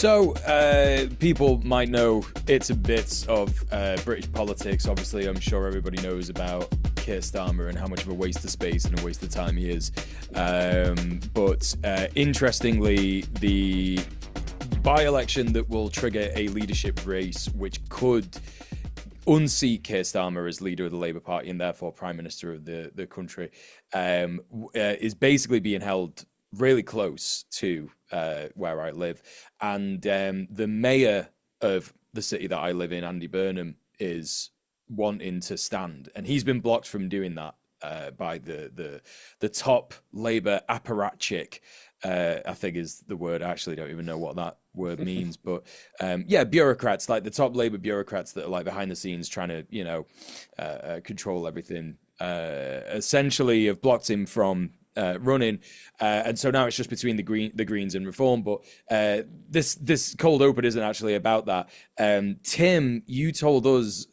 So, people might know it's a bit of British politics. Obviously, I'm sure everybody knows about Keir Starmer and how much of a waste of space and a waste of time he is. But interestingly, the by-election that will trigger a leadership race, which could unseat Keir Starmer as leader of the Labour Party and therefore Prime Minister of the country, is basically being held really close to where I live. And the mayor of the city that I live in, Andy Burnham, is wanting to stand. And he's been blocked from doing that by the top Labour apparatchik, I think is the word. I actually don't even know what that word means, but yeah, bureaucrats, like the top Labour bureaucrats that are like behind the scenes trying to, control everything, essentially have blocked him from running, and so now it's just between the Greens and Reform. But this cold open isn't actually about that. Tim, you told us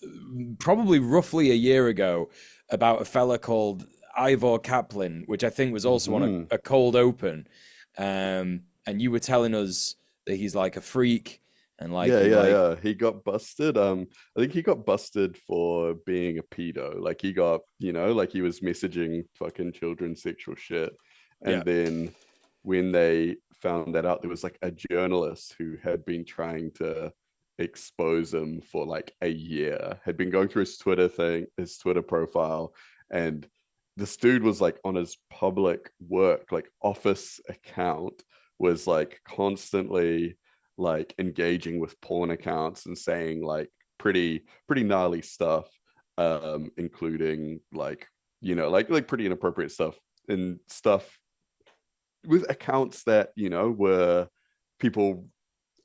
probably roughly a year ago about a fella called Ivor Kaplan, which I think was also on a cold open. And you were telling us that he's like a freak and like Yeah. He got busted. I think he got busted for being a pedo. Like he got, like he was messaging fucking children sexual shit. yeah. And then when they found that out, there was like a journalist who had been trying to expose him for like a year, had been going through his Twitter profile, and this dude was like on his public work, like office account, was like constantly like engaging with porn accounts and saying like pretty gnarly stuff, including like like pretty inappropriate stuff and stuff with accounts that were people,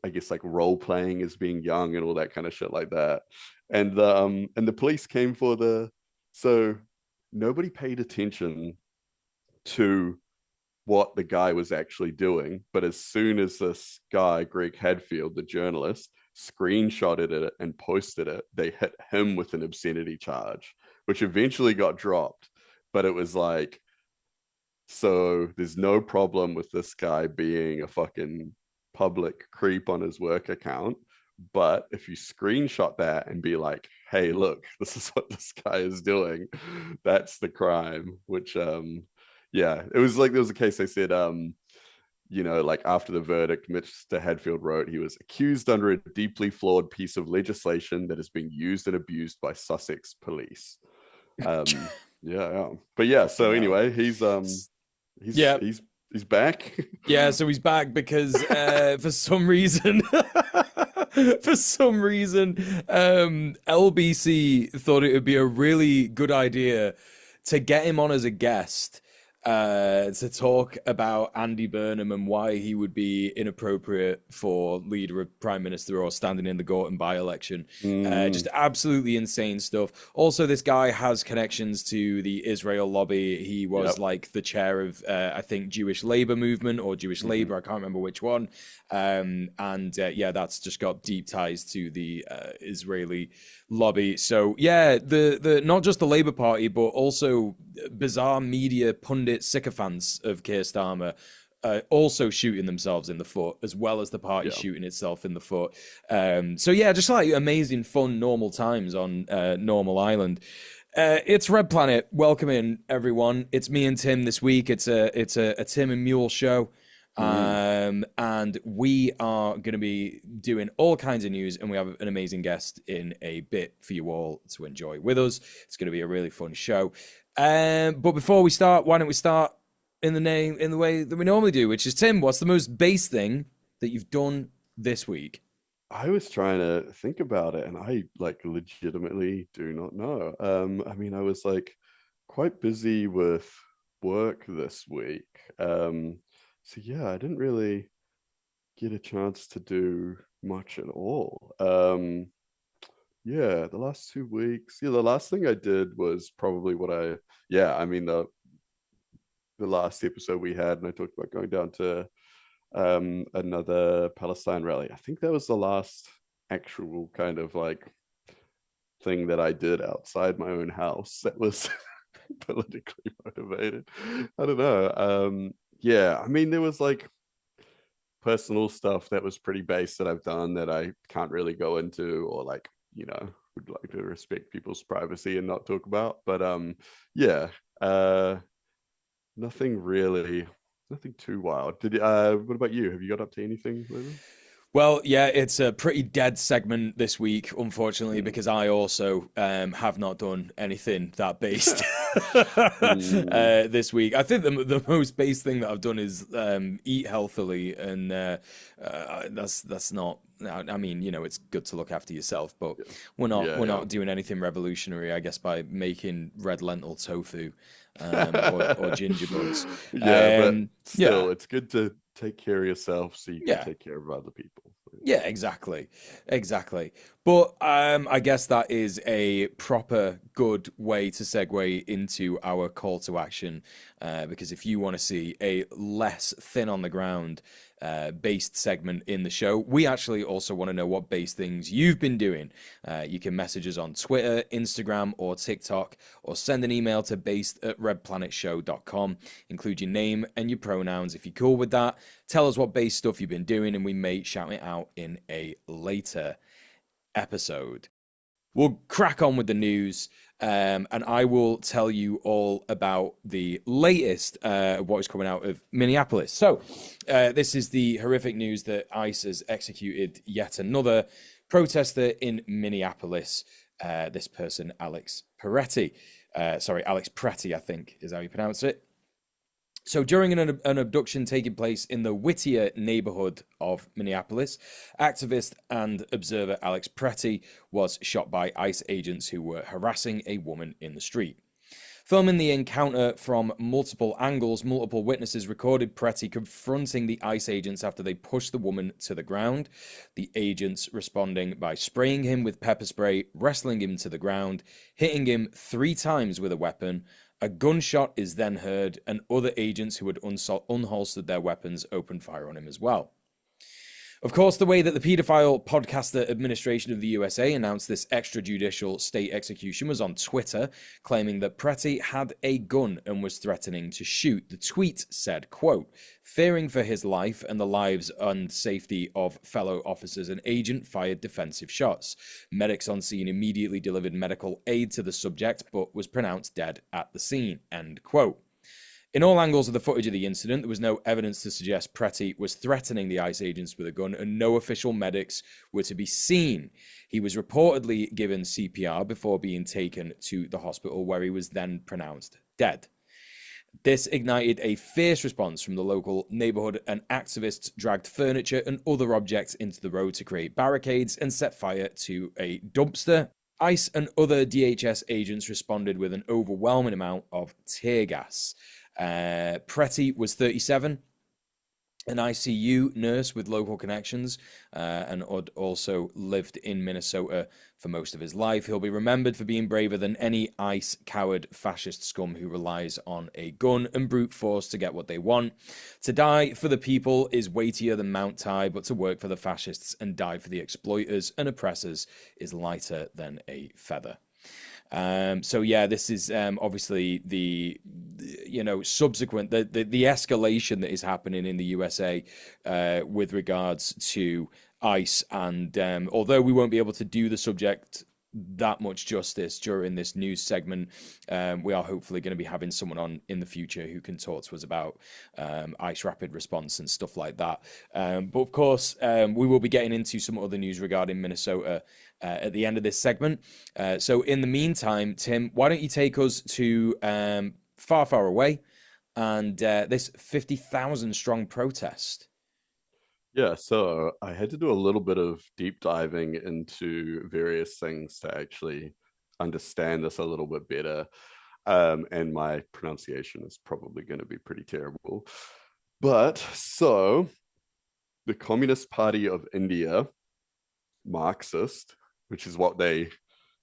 I guess, like role playing as being young and all that kind of shit like that. And the police came for the so nobody paid attention to what the guy was actually doing. But as soon as this guy, Greg Hadfield, the journalist, screenshotted it and posted it, they hit him with an obscenity charge, which eventually got dropped. But it was like, so there's no problem with this guy being a fucking public creep on his work account. But if you screenshot that and be like, hey, look, this is what this guy is doing, that's the crime. Which yeah, it was like there was a case they said, like after the verdict, Mr. Hadfield wrote he was accused under a deeply flawed piece of legislation that is being used and abused by Sussex police. Yeah. But yeah, so Fucking hell. anyway, he's Yeah. he's he's back. Yeah, so he's back because for some reason, for some reason, LBC thought it would be a really good idea to get him on as a guest to talk about Andy Burnham and why he would be inappropriate for leader of prime minister or standing in the Gorton by-election. Mm, Just absolutely insane stuff. Also, this guy has connections to the Israel lobby. He was yep. like the chair of, I think, Jewish labor movement or Jewish Mm-hmm. labor. I can't remember which one. And yeah, that's just got deep ties to the Israeli lobby. So yeah, the not just the Labour Party, but also bizarre media pundit sycophants of Keir Starmer also shooting themselves in the foot, as well as the party Yeah. shooting itself in the foot. So yeah, just like amazing, fun, normal times on Normal Island. It's Red Planet. Welcome in, everyone. It's me and Tim this week. It's a Tim and Mule show. Mm. And we are going to be doing all kinds of news, and we have an amazing guest in a bit for you all to enjoy with us. It's going to be a really fun show. But before we start, why don't we start in the way that we normally do, which is Tim, what's the most base thing that you've done this week? I was trying to think about it and I like legitimately do not know. I mean, I was like quite busy with work this week. So yeah, I didn't really get a chance to do much at all. Yeah, the last 2 weeks. Yeah, the last thing I did was probably yeah, I mean the last episode we had, and I talked about going down to another Palestine rally. I think that was the last actual kind of like thing that I did outside my own house that was politically motivated. I don't know. Yeah, I mean there was like personal stuff that was pretty base that I've done that I can't really go into, or like, would like to respect people's privacy and not talk about. But yeah, uh, nothing really, nothing too wild. What about you? Have you got up to anything lately? Well, yeah, it's a pretty dead segment this week, unfortunately, Mm. because I also have not done anything that based Mm. this week. I think the most based thing that I've done is eat healthily, and that's not. I mean, it's good to look after yourself, but Yeah, we're yeah, not doing anything revolutionary, I guess, by making red lentil tofu or yeah. ginger bugs. Yeah, but Yeah, still, it's good to take care of yourself so you can yeah. take care of other people. Yeah, exactly. Exactly. But I guess that is a proper good way to segue into our call to action. Because if you want to see a less thin on the ground based segment in the show, we actually also want to know what based things you've been doing. You can message us on Twitter, Instagram, or TikTok, or send an email to based@redplanetshow.com. Include your name and your pronouns if you're cool with that. Tell us what base stuff you've been doing, and we may shout it out in a later episode. We'll crack on with the news, and I will tell you all about the latest what is coming out of Minneapolis. So, this is the horrific news that ICE has executed yet another protester in Minneapolis. This person, Alex Peretti. Alex Pretty, I think is how you pronounce it. So, during an abduction taking place in the Whittier neighborhood of Minneapolis, activist and observer Alex Pretty was shot by ICE agents who were harassing a woman in the street. Filming the encounter from multiple angles, multiple witnesses recorded Pretty confronting the ICE agents after they pushed the woman to the ground. The agents responding by spraying him with pepper spray, wrestling him to the ground, hitting him 3 times with a weapon. A gunshot is then heard, and other agents who had unholstered their weapons opened fire on him as well. Of course, the way that the paedophile podcaster administration of the USA announced this extrajudicial state execution was on Twitter, claiming that Pretty had a gun and was threatening to shoot. The tweet said, quote, fearing for his life and the lives and safety of fellow officers, an agent fired defensive shots. Medics on scene immediately delivered medical aid to the subject, but was pronounced dead at the scene, end quote. In all angles of the footage of the incident, there was no evidence to suggest Pretty was threatening the ICE agents with a gun, and no official medics were to be seen. He was reportedly given CPR before being taken to the hospital, where he was then pronounced dead. This ignited a fierce response from the local neighborhood, and activists dragged furniture and other objects into the road to create barricades and set fire to a dumpster. ICE and other DHS agents responded with an overwhelming amount of tear gas. Pretty was 37, an ICU nurse with local connections, and had also lived in Minnesota for most of his life. He'll be remembered for being braver than any ICE coward fascist scum who relies on a gun and brute force to get what they want. To die for the people is weightier than Mount Tai, but to work for the fascists and die for the exploiters and oppressors is lighter than a feather. So yeah, this is obviously the subsequent the escalation that is happening in the USA with regards to ICE, and although we won't be able to do the subject that much justice during this news segment, we are hopefully going to be having someone on in the future who can talk to us about ICE rapid response and stuff like that. But of course, we will be getting into some other news regarding Minnesota at the end of this segment. So in the meantime, Tim, why don't you take us to far, far away and this 50,000 strong protest? Yeah, so I had to do a little bit of deep diving into various things to actually understand this a little bit better. And my pronunciation is probably going to be pretty terrible. But so the Communist Party of India, Marxist, which is what they,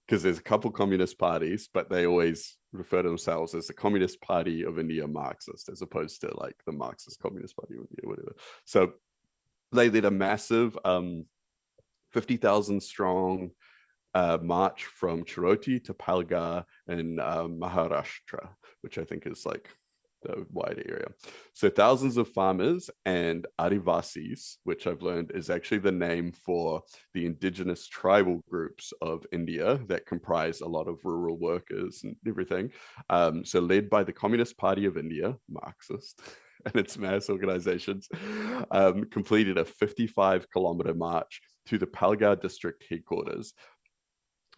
because there's a couple communist parties, but they always refer to themselves as the Communist Party of India Marxist, as opposed to like the Marxist Communist Party of India, whatever. So they did a massive 50,000 strong march from Chiroti to Palgar in Maharashtra, which I think is like the wider area. So thousands of farmers and Adivasis, which I've learned is actually the name for the indigenous tribal groups of India that comprise a lot of rural workers and everything. So led by the Communist Party of India, Marxist, and its mass organizations, completed a 55-kilometer march to the Palgar district headquarters.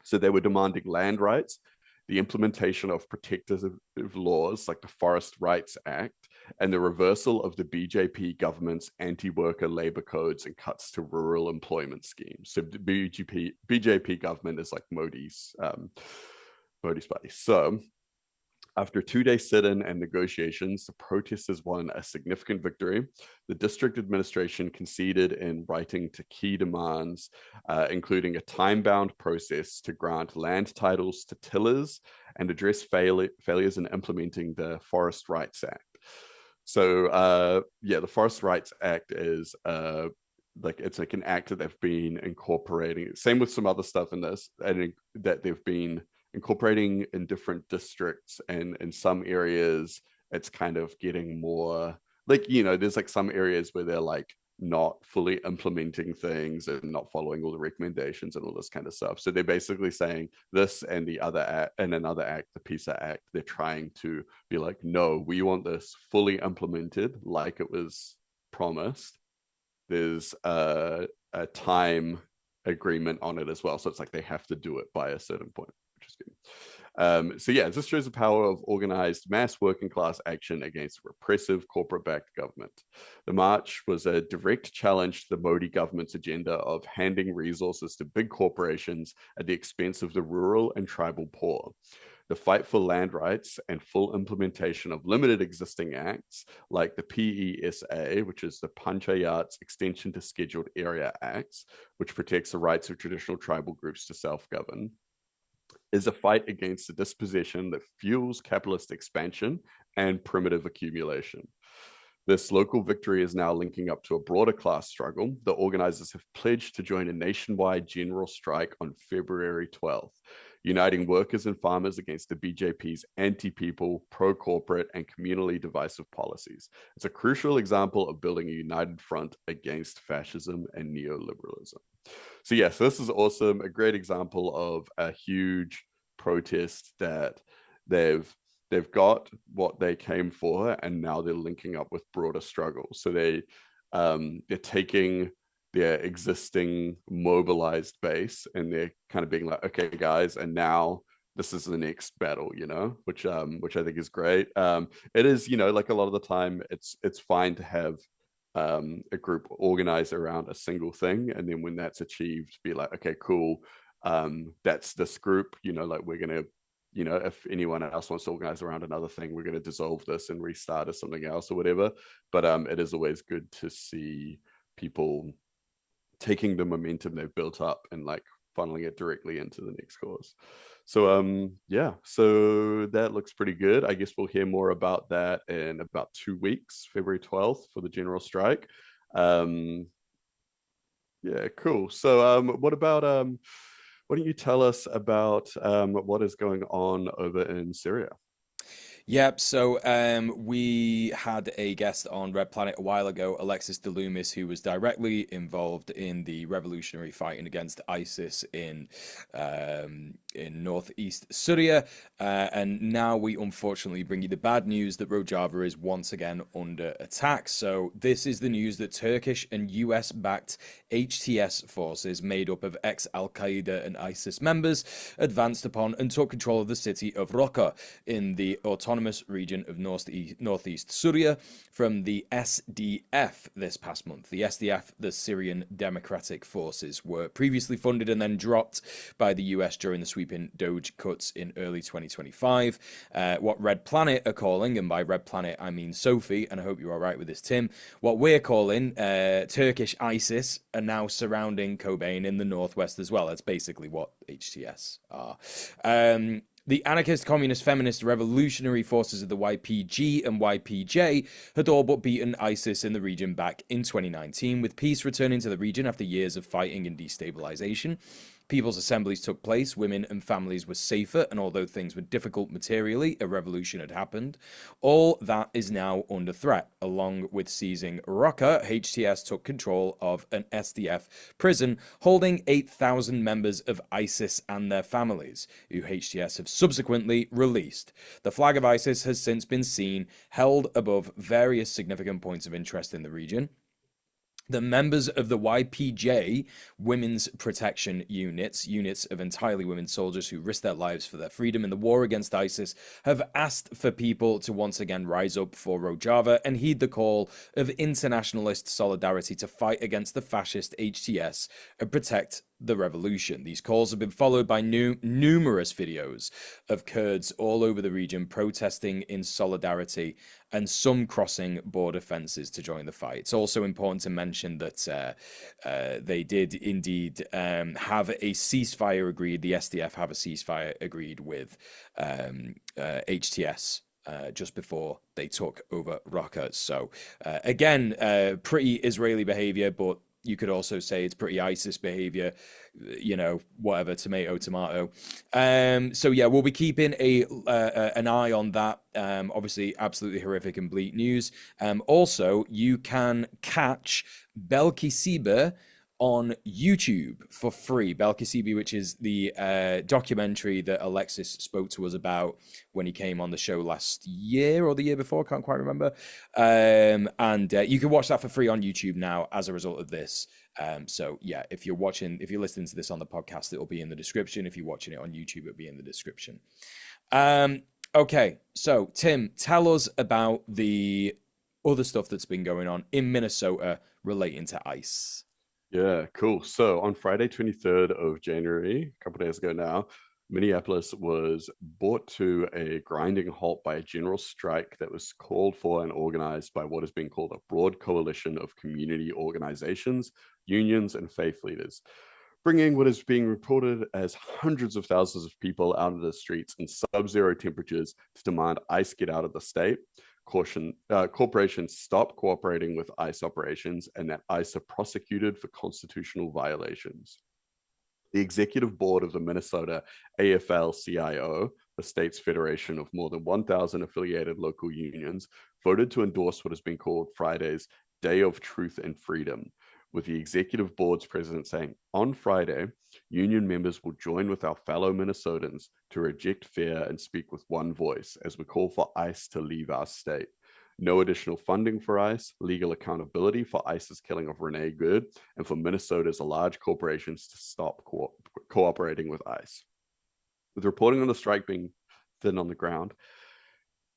So they were demanding land rights, the implementation of protective laws like the Forest Rights Act, and the reversal of the BJP government's anti-worker labor codes and cuts to rural employment schemes. So the BJP government is like Modi's party. So after a 2-day sit-in and negotiations, the protesters won a significant victory. The district administration conceded in writing to key demands, including a time-bound process to grant land titles to tillers and address failures in implementing the Forest Rights Act. So, the Forest Rights Act is it's like an act that they've been incorporating. Same with some other stuff in this, and that they've been incorporating in different districts, and in some areas it's kind of getting more like, there's like some areas where they're like not fully implementing things and not following all the recommendations and all this kind of stuff. So they're basically saying this and the other act and another act, the PISA Act, they're trying to be like, no, we want this fully implemented like it was promised. There's a time agreement on it as well, so it's like they have to do it by a certain point, which is good. This shows the power of organized mass working class action against repressive corporate-backed government. The march was a direct challenge to the Modi government's agenda of handing resources to big corporations at the expense of the rural and tribal poor. The fight for land rights and full implementation of limited existing acts like the PESA, which is the Panchayats Extension to Scheduled Area Acts, which protects the rights of traditional tribal groups to self-govern, is a fight against the dispossession that fuels capitalist expansion and primitive accumulation. This local victory is now linking up to a broader class struggle. The organizers have pledged to join a nationwide general strike on February 12th, uniting workers and farmers against the BJP's anti-people, pro-corporate, and communally divisive policies. It's a crucial example of building a united front against fascism and neoliberalism. So this is awesome. A great example of a huge protest that they've got what they came for, and now they're linking up with broader struggles. So they're taking their existing mobilized base and they're kind of being like, okay, guys, and now this is the next battle, which I think is great. It is, like a lot of the time, it's fine to have a group organize around a single thing, and then when that's achieved, be like, okay, cool, that's this group, like we're gonna, if anyone else wants to organize around another thing, we're going to dissolve this and restart as something else or whatever. But it is always good to see people taking the momentum they've built up and like funneling it directly into the next cause. So so that looks pretty good. I guess we'll hear more about that in about 2 weeks, February 12th for the general strike. Cool. So what about why don't you tell us about what is going on over in Syria? Yep. So we had a guest on Red Planet a while ago, Alexis de Loomis, who was directly involved in the revolutionary fighting against ISIS in northeast Syria. And now we unfortunately bring you the bad news that Rojava is once again under attack. So this is the news that Turkish and US-backed HTS forces made up of ex-Al-Qaeda and ISIS members advanced upon and took control of the city of Raqqa in the autonomous region of northeast Syria from the SDF this past month. The SDF, the Syrian Democratic Forces, were previously funded and then dropped by the US during the sweeping Doge cuts in early 2025. What Red Planet are calling, and by Red Planet I mean Sophie, and I hope you're all right with this, Tim, what we're calling Turkish ISIS are now surrounding Kobane in the northwest as well. That's basically what HTS are. The anarchist, communist, feminist, revolutionary forces of the YPG and YPJ had all but beaten ISIS in the region back in 2019, with peace returning to the region after years of fighting and destabilization. People's assemblies took place, women and families were safer, and although things were difficult materially, a revolution had happened. All that is now under threat. Along with seizing Raqqa, HTS took control of an SDF prison holding 8,000 members of ISIS and their families, who HTS have subsequently released. The flag of ISIS has since been seen held above various significant points of interest in the region. The members of the YPJ, Women's Protection Units, units of entirely women soldiers who risked their lives for their freedom in the war against ISIS, have asked for people to once again rise up for Rojava and heed the call of internationalist solidarity to fight against the fascist HTS and protect the revolution. These calls have been followed by numerous videos of Kurds all over the region protesting in solidarity and some crossing border fences to join the fight. It's also important to mention that they did indeed have a ceasefire agreed. The SDF have a ceasefire agreed with HTS. Just before they took over Raqqa. So again, pretty Israeli behavior, but you could also say it's pretty ISIS behavior, whatever, tomato, tomato. So yeah, we'll be keeping an eye on that. Obviously, absolutely horrific and bleak news. Also, you can catch Belkisibe on YouTube for free. Belkisibe, which is the documentary that Alexis spoke to us about when he came on the show last year or the year before, can't quite remember. And you can watch that for free on YouTube now as a result of this. So yeah, if you're listening to this on the podcast, it'll be in the description. If you're watching it on YouTube, it'll be in the description. Okay, so Tim, tell us about the other stuff that's been going on in Minnesota relating to ICE. Yeah, cool. So on Friday, 23rd of January, a couple days ago now, Minneapolis was brought to a grinding halt by a general strike that was called for and organized by what is being called a broad coalition of community organizations, unions, and faith leaders, bringing what is being reported as hundreds of thousands of people out of the streets in sub-zero temperatures to demand ICE get out of the state. Corporations stop cooperating with ICE operations, and that ICE are prosecuted for constitutional violations. The executive board of the Minnesota AFL-CIO, the state's federation of more than 1,000 affiliated local unions, voted to endorse what has been called Friday's Day of Truth and Freedom, with the executive board's president saying, on Friday, union members will join with our fellow Minnesotans to reject fear and speak with one voice as we call for ICE to leave our state. No additional funding for ICE, legal accountability for ICE's killing of Renee Good, and for Minnesota's large corporations to stop cooperating with ICE. With reporting on the strike being thin on the ground,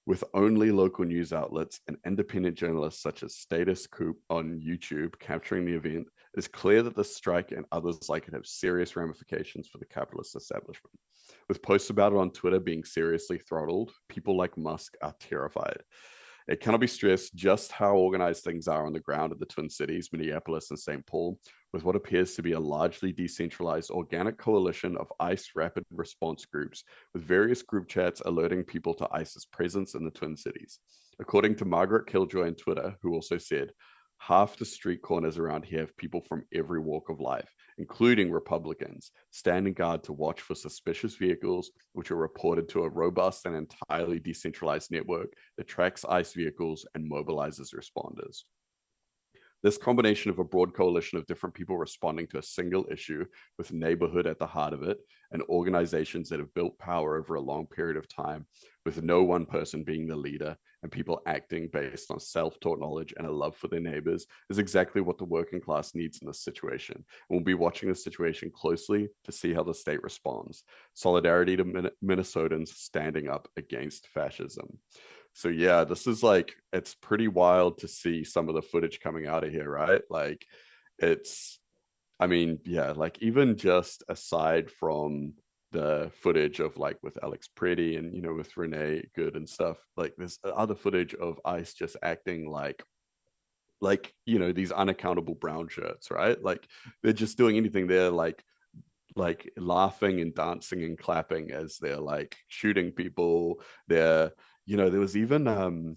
with only local news outlets and independent journalists such as Status Coop on YouTube capturing the event, it is clear that the strike and others like it have serious ramifications for the capitalist establishment. With posts about it on Twitter being seriously throttled, people like Musk are terrified. It cannot be stressed just how organized things are on the ground in the Twin Cities, Minneapolis and St. Paul, with what appears to be a largely decentralized organic coalition of ICE rapid response groups, with various group chats alerting people to ICE's presence in the Twin Cities. According to Margaret Killjoy on Twitter, who also said, half the street corners around here have people from every walk of life, including Republicans, standing guard to watch for suspicious vehicles, which are reported to a robust and entirely decentralized network that tracks ICE vehicles and mobilizes responders. This combination of a broad coalition of different people responding to a single issue with neighborhood at the heart of it and organizations that have built power over a long period of time with no one person being the leader and people acting based on self-taught knowledge and a love for their neighbors is exactly what the working class needs in this situation. And we'll be watching this situation closely to see how the state responds. Solidarity to Minnesotans standing up against fascism. So yeah, this is like, it's pretty wild to see some of the footage coming out of here, right? Like I mean, yeah, like even just aside from the footage of like with Alex Pretty and, with Renee Good and stuff, like there's other footage of ICE just acting like, these unaccountable brown shirts, right? Like they're just doing anything. They're like laughing and dancing and clapping as they're like shooting people. They're, there was even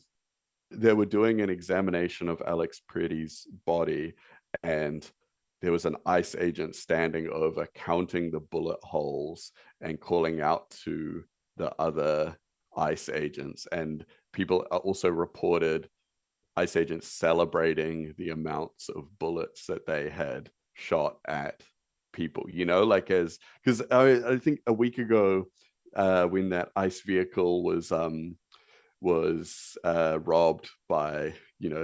they were doing an examination of Alex Pretty's body, and there was an ICE agent standing over, counting the bullet holes and calling out to the other ICE agents. And people also reported ICE agents celebrating the amounts of bullets that they had shot at people, like as because I think a week ago, when that ICE vehicle was robbed by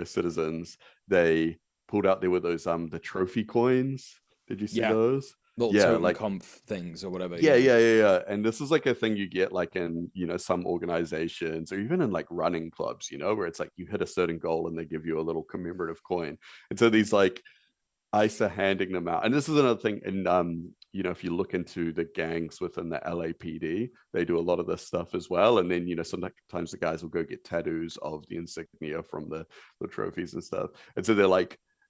citizens, they pulled out, there were those the trophy coins. Did you see Yeah, those? little Yeah, totem like conf things or whatever. yeah, Yeah, yeah, yeah, yeah. And this is like a thing you get like in, some organizations or even in like running clubs, where it's like you hit a certain goal and they give you a little commemorative coin. And so these like ICE are handing them out. And this is another thing. And if you look into the gangs within the LAPD, they do a lot of this stuff as well. And then, sometimes the guys will go get tattoos of the insignia from the trophies and stuff. And so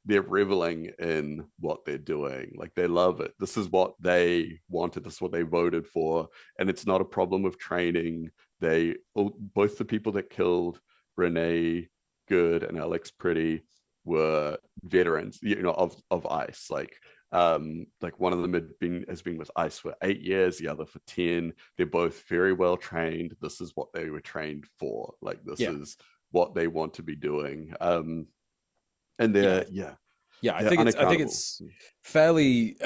they're reveling in what they're doing. Like they love it. This is what they wanted. This is what they voted for. And it's not a problem of training. Both the people that killed Renee Good and Alex Pretty were veterans, of ICE. Like one of them has been with ICE for 8 years, the other for 10. They're both very well trained. This is what they were trained for. Like this yeah, is what they want to be doing. And yeah. Yeah, they're I think unaccountable. it's fairly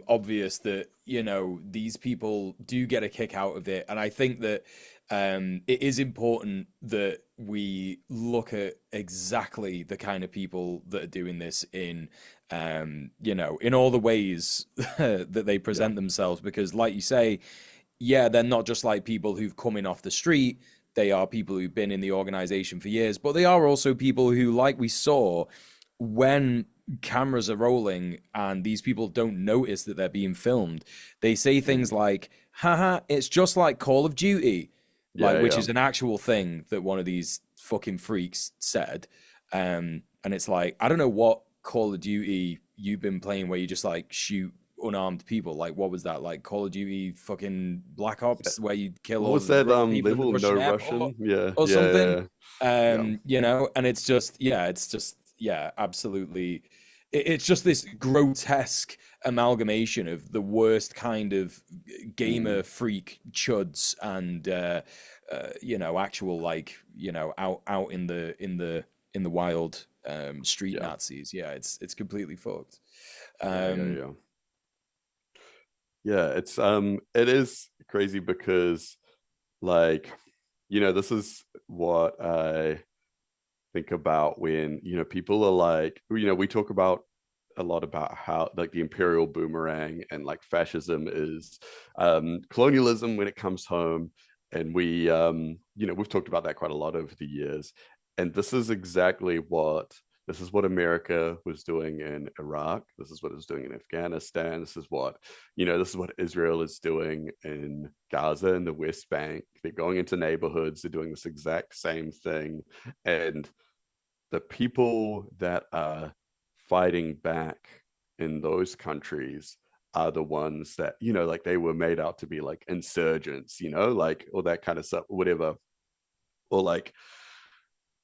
obvious that, these people do get a kick out of it. And I think that it is important that we look at exactly the kind of people that are doing this in all the ways that they Yeah. present themselves. Because like you say, yeah, they're not just like people who've come in off the street. They are people who've been in the organization for years, but they are also people who, like we saw, when cameras are rolling and these people don't notice that they're being filmed, they say things Mm. like, haha, it's just like Call of Duty, like, Yeah, which yeah. is an actual thing that one of these fucking freaks said. And it's like, I don't know what Call of Duty you've been playing where you just like shoot unarmed people. Like, what was that? Like Call of Duty fucking Black Ops where you kill What all was the that people in the level? No Russian airport Russian? Yeah, or yeah, something? yeah, yeah. And it's just, yeah, absolutely. It's just this grotesque amalgamation of the worst kind of gamer Mm. freak chuds and actual like out in the wild street Yeah, Nazis. Yeah, it's completely fucked. yeah, yeah, Um, yeah. Yeah, it is crazy because like, this is what I think about when, people are like, we talk about a lot about how like the imperial boomerang and like fascism is colonialism when it comes home. And we've talked about that quite a lot over the years. And this is what America was doing in Iraq. This is what it was doing in Afghanistan. This is what Israel is doing in Gaza and the West Bank. They're going into neighborhoods. They're doing this exact same thing. And the people that are fighting back in those countries are the ones that, like they were made out to be like insurgents, like all that kind of stuff, whatever. Or like,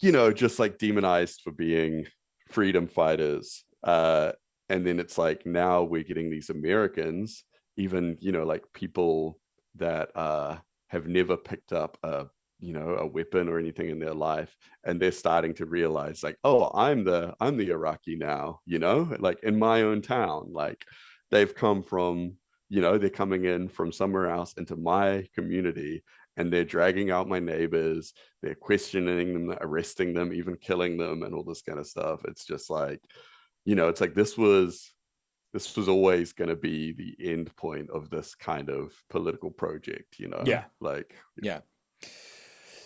just like demonized for being freedom fighters. And then it's like now we're getting these Americans, even, like people that have never picked up a weapon or anything in their life, and they're starting to realize like, oh, I'm the Iraqi now, like in my own town. Like they've come from, they're coming in from somewhere else into my community, and they're dragging out my neighbors, they're questioning them, arresting them, even killing them, and all this kind of stuff. It's just like, it's like this was always going to be the end point of this kind of political project, yeah, like yeah.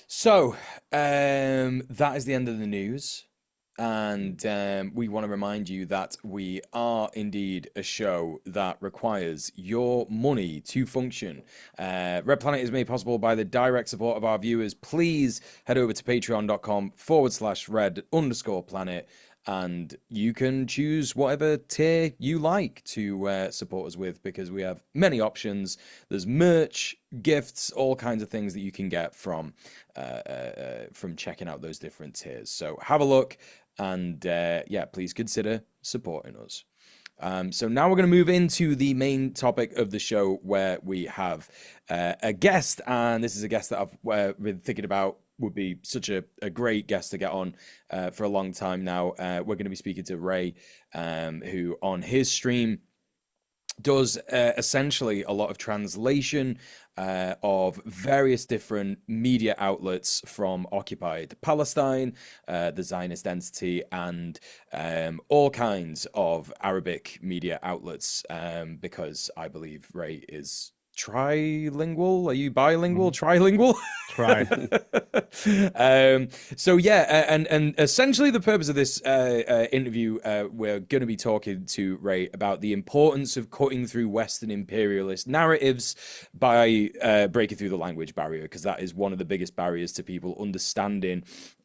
So, that is the end of the news. And we want to remind you that we are indeed a show that requires your money to function. Red Planet is made possible by the direct support of our viewers. Please head over to patreon.com/red_planet and you can choose whatever tier you like to support us with, because we have many options. There's merch, gifts, all kinds of things that you can get from checking out those different tiers. So have a look and yeah, please consider supporting us. So now we're going to move into the main topic of the show, where we have a guest, and this is a guest that I've been thinking about would be such a great guest to get on for a long time now. We're going to be speaking to Ray, who on his stream does essentially a lot of translation of various different media outlets from occupied Palestine, the Zionist entity, and all kinds of Arabic media outlets. Because I believe Ray is trilingual. Are you bilingual? Mhm. Trilingual? Try. So yeah, and essentially the purpose of this interview, we're going to be talking to Ray about the importance of cutting through Western imperialist narratives by breaking through the language barrier, because that is one of the biggest barriers to people understanding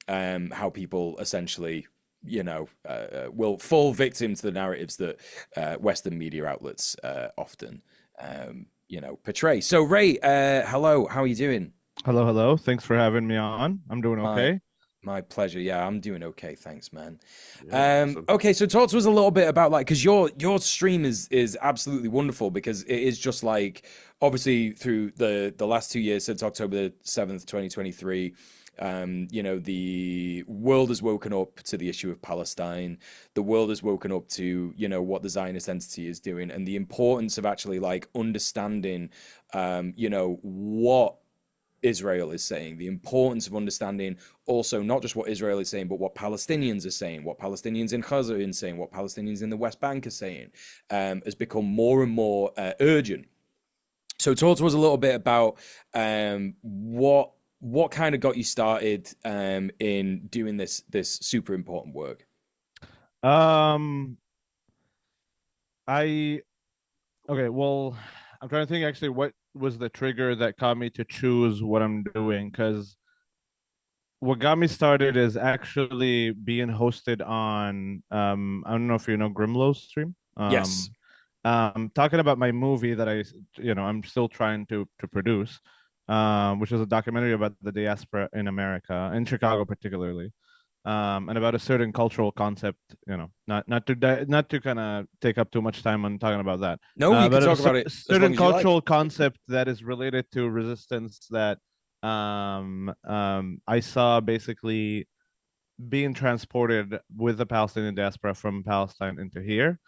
how people essentially, will fall victim to the narratives that Western media outlets often, portray. So Ray, hello, how are you doing? Hello, hello. Thanks for having me on. I'm doing My okay. my pleasure. Yeah, I'm doing okay. Thanks, man. Yeah, awesome. Okay, so talk to us a little bit about, like, because your stream is absolutely wonderful, because it is just like, obviously through the last 2 years since October 7th, 2023. The world has woken up to the issue of Palestine. The world has woken up to, what the Zionist entity is doing, and the importance of actually like understanding, what Israel is saying, the importance of understanding also not just what Israel is saying, but what Palestinians are saying, what Palestinians in Gaza are saying, what Palestinians in the West Bank are saying, has become more and more urgent. So talk to us a little bit about what kind of got you started in doing this super important work. Um, I okay. Well, I'm trying to think actually what was the trigger that got me to choose what I'm doing, because what got me started is actually being hosted on I don't know if you know Grimlow's stream. Yes. Talking about my movie that I'm still trying to produce, which is a documentary about the diaspora in America, in Chicago particularly, and about a certain cultural concept. Not to kind of take up too much time on talking about that, No, you can but a talk about it as long certain as you like. cultural concept that is related to resistance that I saw basically being transported with the Palestinian diaspora from Palestine into here.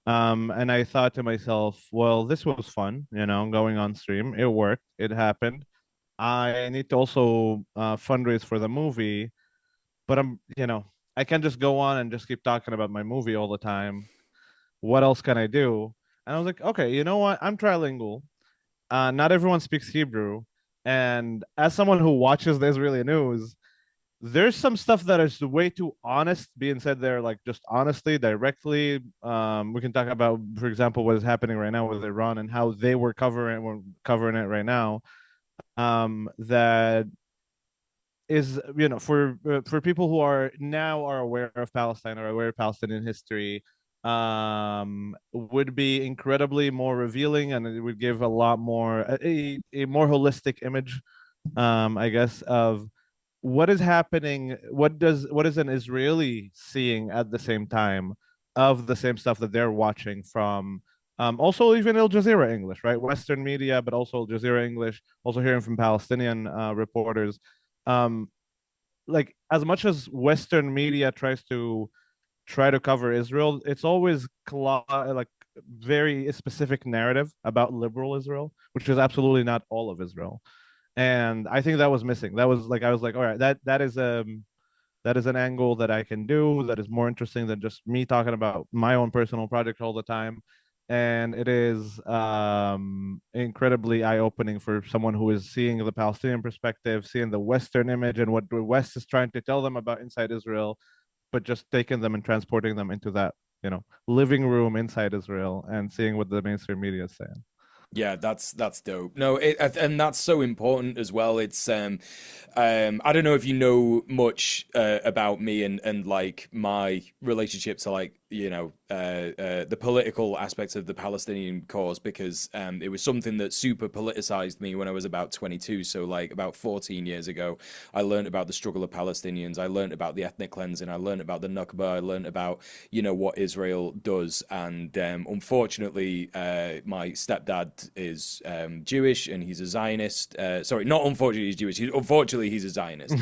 And I thought to myself, well, this was fun, going on stream. It worked. It happened. I need to also fundraise for the movie, but I can't just go on and just keep talking about my movie all the time. What else can I do? And I was like, okay, you know what? I'm trilingual. Not everyone speaks Hebrew. And as someone who watches the Israeli news, there's some stuff that is way too honest being said there, like just honestly, directly. We can talk about, for example, what is happening right now with Iran and how they were covering it right now. That is, for people who are aware of Palestine or aware of Palestinian history, would be incredibly more revealing, and it would give a lot more a more holistic image, I guess, of what is happening. What is an Israeli seeing at the same time of the same stuff that they're watching from, also even Al Jazeera English, right? Western media, but also Al Jazeera English, also hearing from Palestinian reporters. Um, like, as much as Western media try to cover Israel, it's always like very specific narrative about liberal Israel, which is absolutely not all of Israel. And I think that was missing. That was like, I was like, all right, that is an angle that I can do that is more interesting than just me talking about my own personal project all the time. And it is incredibly eye-opening for someone who is seeing the Palestinian perspective, seeing the Western image and what the West is trying to tell them about inside Israel, but just taking them and transporting them into that, living room inside Israel and seeing what the mainstream media is saying. Yeah, that's dope. No, and that's so important as well. It's I don't know if you know much about me and like my relationship to like the political aspects of the Palestinian cause, because it was something that super politicized me when I was about 22. So like about 14 years ago, I learned about the struggle of Palestinians. I learned about the ethnic cleansing. I learned about the Nakba. I learned about what Israel does. And unfortunately, my stepdad is Jewish and he's a Zionist. Sorry, not unfortunately he's Jewish. Unfortunately he's a Zionist.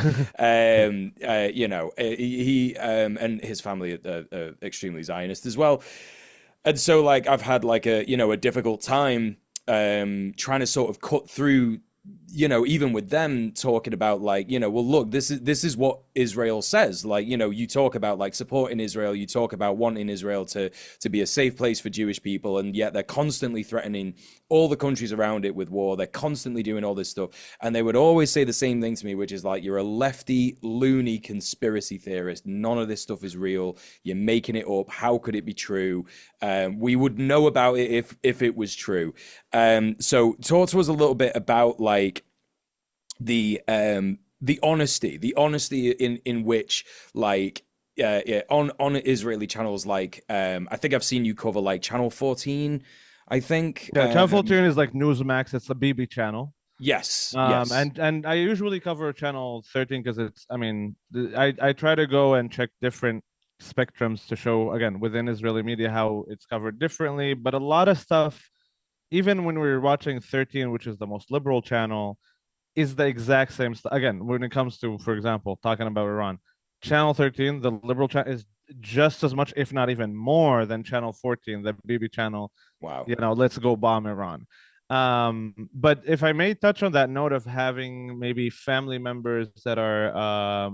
He and his family are extremely Zionist as well. And so like I've had like a difficult time trying to sort of cut through, even with them talking about like, well, look, this is what Israel says. Like, you talk about like supporting Israel, you talk about wanting Israel to be a safe place for Jewish people, and yet they're constantly threatening all the countries around it with war. They're constantly doing all this stuff. And they would always say the same thing to me, which is like, you're a lefty, loony conspiracy theorist. None of this stuff is real. You're making it up. How could it be true? We would know about it if it was true. So talk to us a little bit about like the honesty in which like yeah, on Israeli channels, like I think I've seen you cover like channel 14, I think. Yeah, channel 14 is like Newsmax. It's a BB channel. Yes. And I usually cover channel 13 because it's, I mean, I try to go and check different spectrums to show, again, within Israeli media how it's covered differently. But a lot of stuff, even when we were watching 13, which is the most liberal channel, is the exact same stuff. Again, when it comes to, for example, talking about Iran, channel 13, the liberal channel, is just as much, if not even more, than channel 14, the BB channel. Wow. Let's go bomb Iran. But if I may touch on that note of having maybe family members that are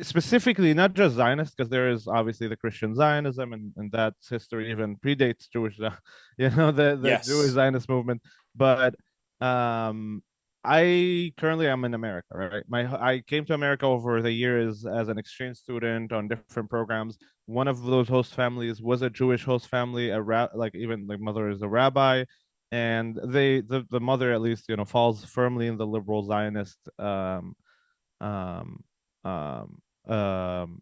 specifically not just Zionist, because there is obviously the Christian Zionism, and that's history even predates Jewish, the Jewish Yes. Zionist movement. But um, I currently am in America, right? I came to America over the years as an exchange student on different programs. One of those host families was a Jewish host family, like even the mother is a rabbi, and the mother at least falls firmly in the liberal Zionist um, um, um,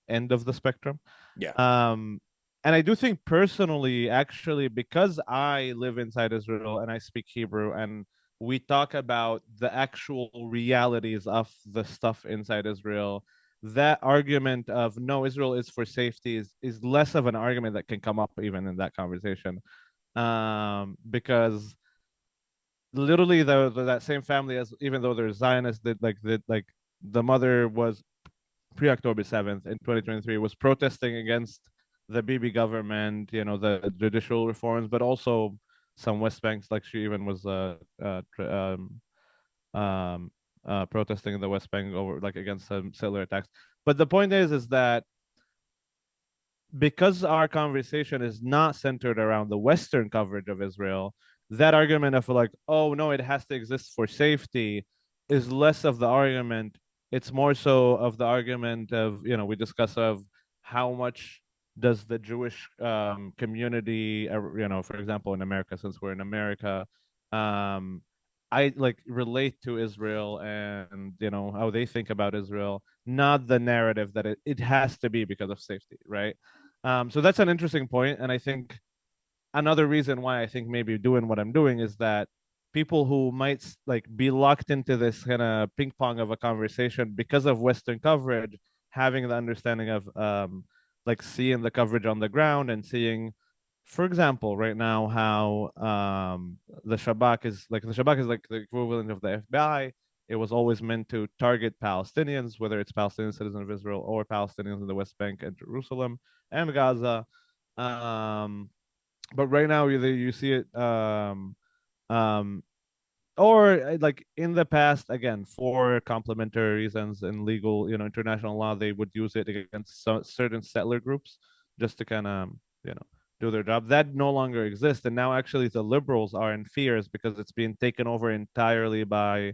end of the spectrum. Yeah. Um, and I do think personally, actually, because I live inside Israel and I speak Hebrew, and we talk about the actual realities of the stuff inside Israel, that argument of no, Israel is for safety is less of an argument that can come up even in that conversation. Because literally that same family, as even though they're Zionists, like the mother was pre-October 7th in 2023 was protesting against the Bibi government, the judicial reforms, but also some West Banks. Like she even was protesting in the West Bank over like against some settler attacks. But the point is that because our conversation is not centered around the Western coverage of Israel, that argument of like, oh no, it has to exist for safety is less of the argument. It's more so of the argument of, we discuss of how much does the Jewish community, for example, in America, since we're in America, um, I like relate to Israel and, how they think about Israel, not the narrative that it has to be because of safety, right? So that's an interesting point, and I think another reason why I think maybe doing what I'm doing is that people who might like be locked into this kind of ping pong of a conversation because of Western coverage, having the understanding of like seeing the coverage on the ground and seeing, for example, right now how the Shabak is like the equivalent of the FBI. It was always meant to target Palestinians, whether it's Palestinian citizens of Israel or Palestinians in the West Bank and Jerusalem and Gaza. Um, but right now you see it um or like in the past, again, for complementary reasons in legal, international law, they would use it against certain settler groups just to kind of you know do their job. That no longer exists, and now actually the liberals are in fears because it's being taken over entirely by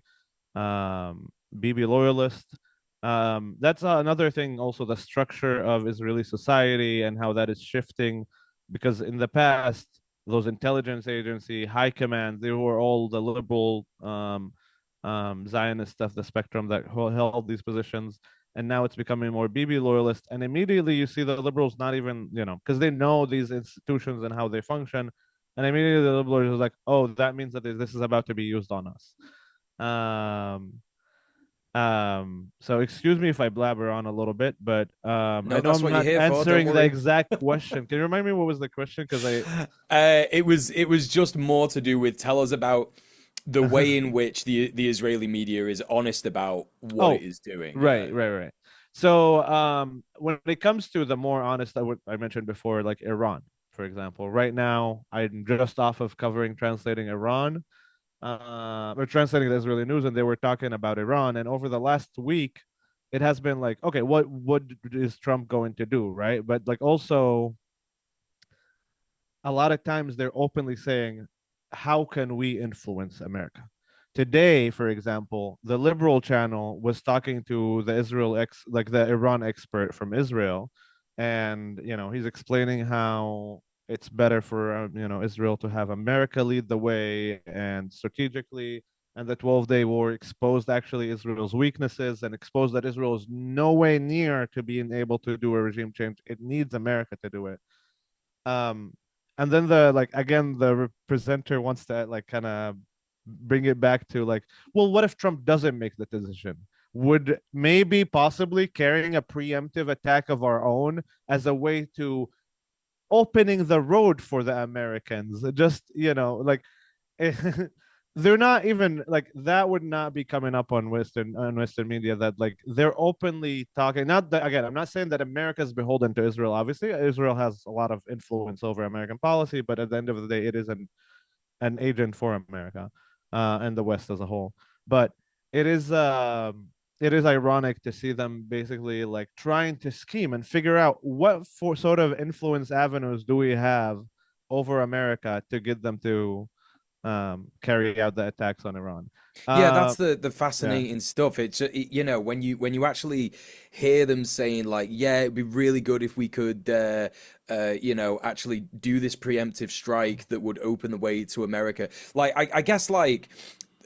BB loyalists. That's another thing, also the structure of Israeli society and how that is shifting, because in the past, those intelligence agency, high command, they were all the liberal Zionist of the spectrum that held these positions. and now it's becoming more Bibi loyalist. And immediately you see the liberals not even, because they know these institutions and how they function, and immediately the liberals are like, oh, that means that this is about to be used on us. So excuse me if I blabber on a little bit, but I No, know that's I'm what you're not here for. Don't answering the worry. exact question. Can you remind me what was the question? Because I It was just more to do with tell us about the way in which the Israeli media is honest about what it oh, is doing. Yeah. right. So when it comes to the more honest, what I mentioned before, like Iran, for example, right now I'm just off of covering translating Iran, or translating the Israeli news, and they were talking about Iran. And over the last week, it has been like, okay, what is Trump going to do, right? But like also a lot of times they're openly saying, how can we influence America? Today, for example, the liberal channel was talking to the like the Iran expert from Israel, and he's explaining how it's better for Israel to have America lead the way and strategically, and the 12-day war exposed actually Israel's weaknesses and exposed that Israel is no way near to being able to do a regime change. It needs America to do it. um and then the like again the presenter wants to like kind of bring it back to like, well, what if Trump doesn't make the decision? Would maybe possibly carrying a preemptive attack of our own as a way to opening the road for the Americans, just like they're not even like that would not be coming up on Western media, that like they're openly talking. Not that, again, I'm not saying that America is beholden to Israel. Obviously Israel has a lot of influence over American policy, but at the end of the day it is an agent for America, and the West as a whole. But it is it is ironic to see them basically like trying to scheme and figure out what for sort of influence avenues do we have over America to get them to carry out the attacks on Iran. Yeah, that's Um, the yeah, fascinating stuff. When you actually hear them saying like, yeah, it'd be really good if we could actually do this preemptive strike that would open the way to America. Like I guess like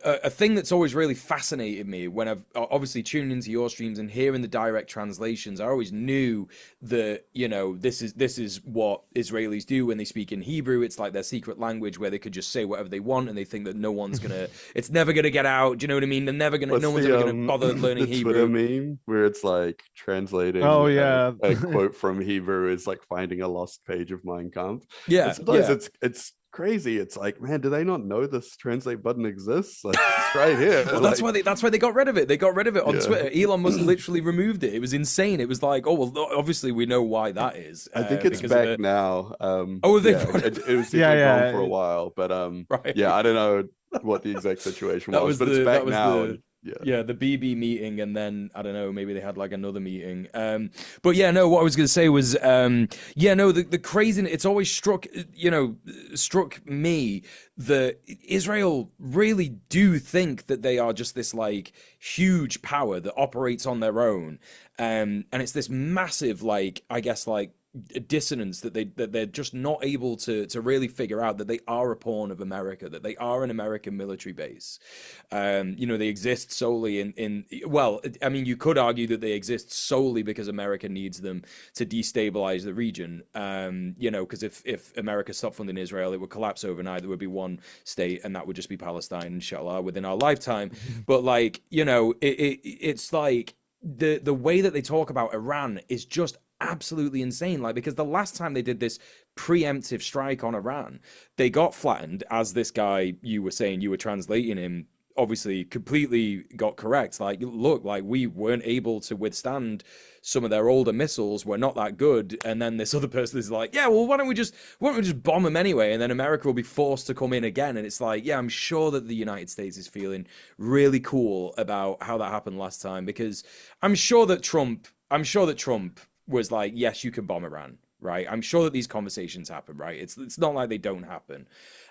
a thing that's always really fascinated me when I've obviously tuned into your streams and hearing the direct translations, I always knew that this is what Israelis do when they speak in Hebrew. It's like their secret language where they could just say whatever they want and they think that no one's gonna, it's never gonna get out. Do you know what I mean? They're never gonna, no What's one's the ever gonna bother learning the Twitter Hebrew. meme where it's like oh translating yeah. a quote from Hebrew is like finding a lost page of Mein Kampf? And Yeah, sometimes yeah. it's crazy. It's like, man, do they not know this translate button exists? Like it's right here. Well, that's Like, why they got rid of it. They got rid of it on yeah. Twitter. Elon Musk literally removed it. It was insane. It was like, oh well, obviously we know why that is, I think it's because of back the. now. Oh, they Yeah, brought it was Yeah, definitely gone for a yeah. while, but yeah, right. I don't know what the exact situation That was, was but it's the back that was now, the and yeah. yeah, the BB meeting, and then I don't know, maybe they had like another meeting. But yeah, no, what I was gonna say was yeah, no, the crazy, it's always struck me that Israel really do think that they are just this like huge power that operates on their own. And it's this massive, like, I guess, like dissonance that they're just not able to really figure out that they are a pawn of America, that they are an American military base. They exist solely in well, I mean, you could argue that they exist solely because America needs them to destabilize the region. Because if America stopped funding Israel, it would collapse overnight. There would be one state, and that would just be Palestine, inshallah, within our lifetime. But like, it's like the way that they talk about Iran is just absolutely insane. Like, because the last time they did this preemptive strike on Iran, they got flattened, as this guy you were saying, you were translating him, obviously completely got correct. Like, look, like we weren't able to withstand some of their older missiles. We're not that good. And then this other person is like, yeah, well, why don't we just bomb them anyway? And then America will be forced to come in again. And it's like, yeah, I'm sure that the United States is feeling really cool about how that happened last time, because I'm sure that Trump was like, yes, you can bomb Iran, right? I'm sure that these conversations happen, right? It's not like they don't happen.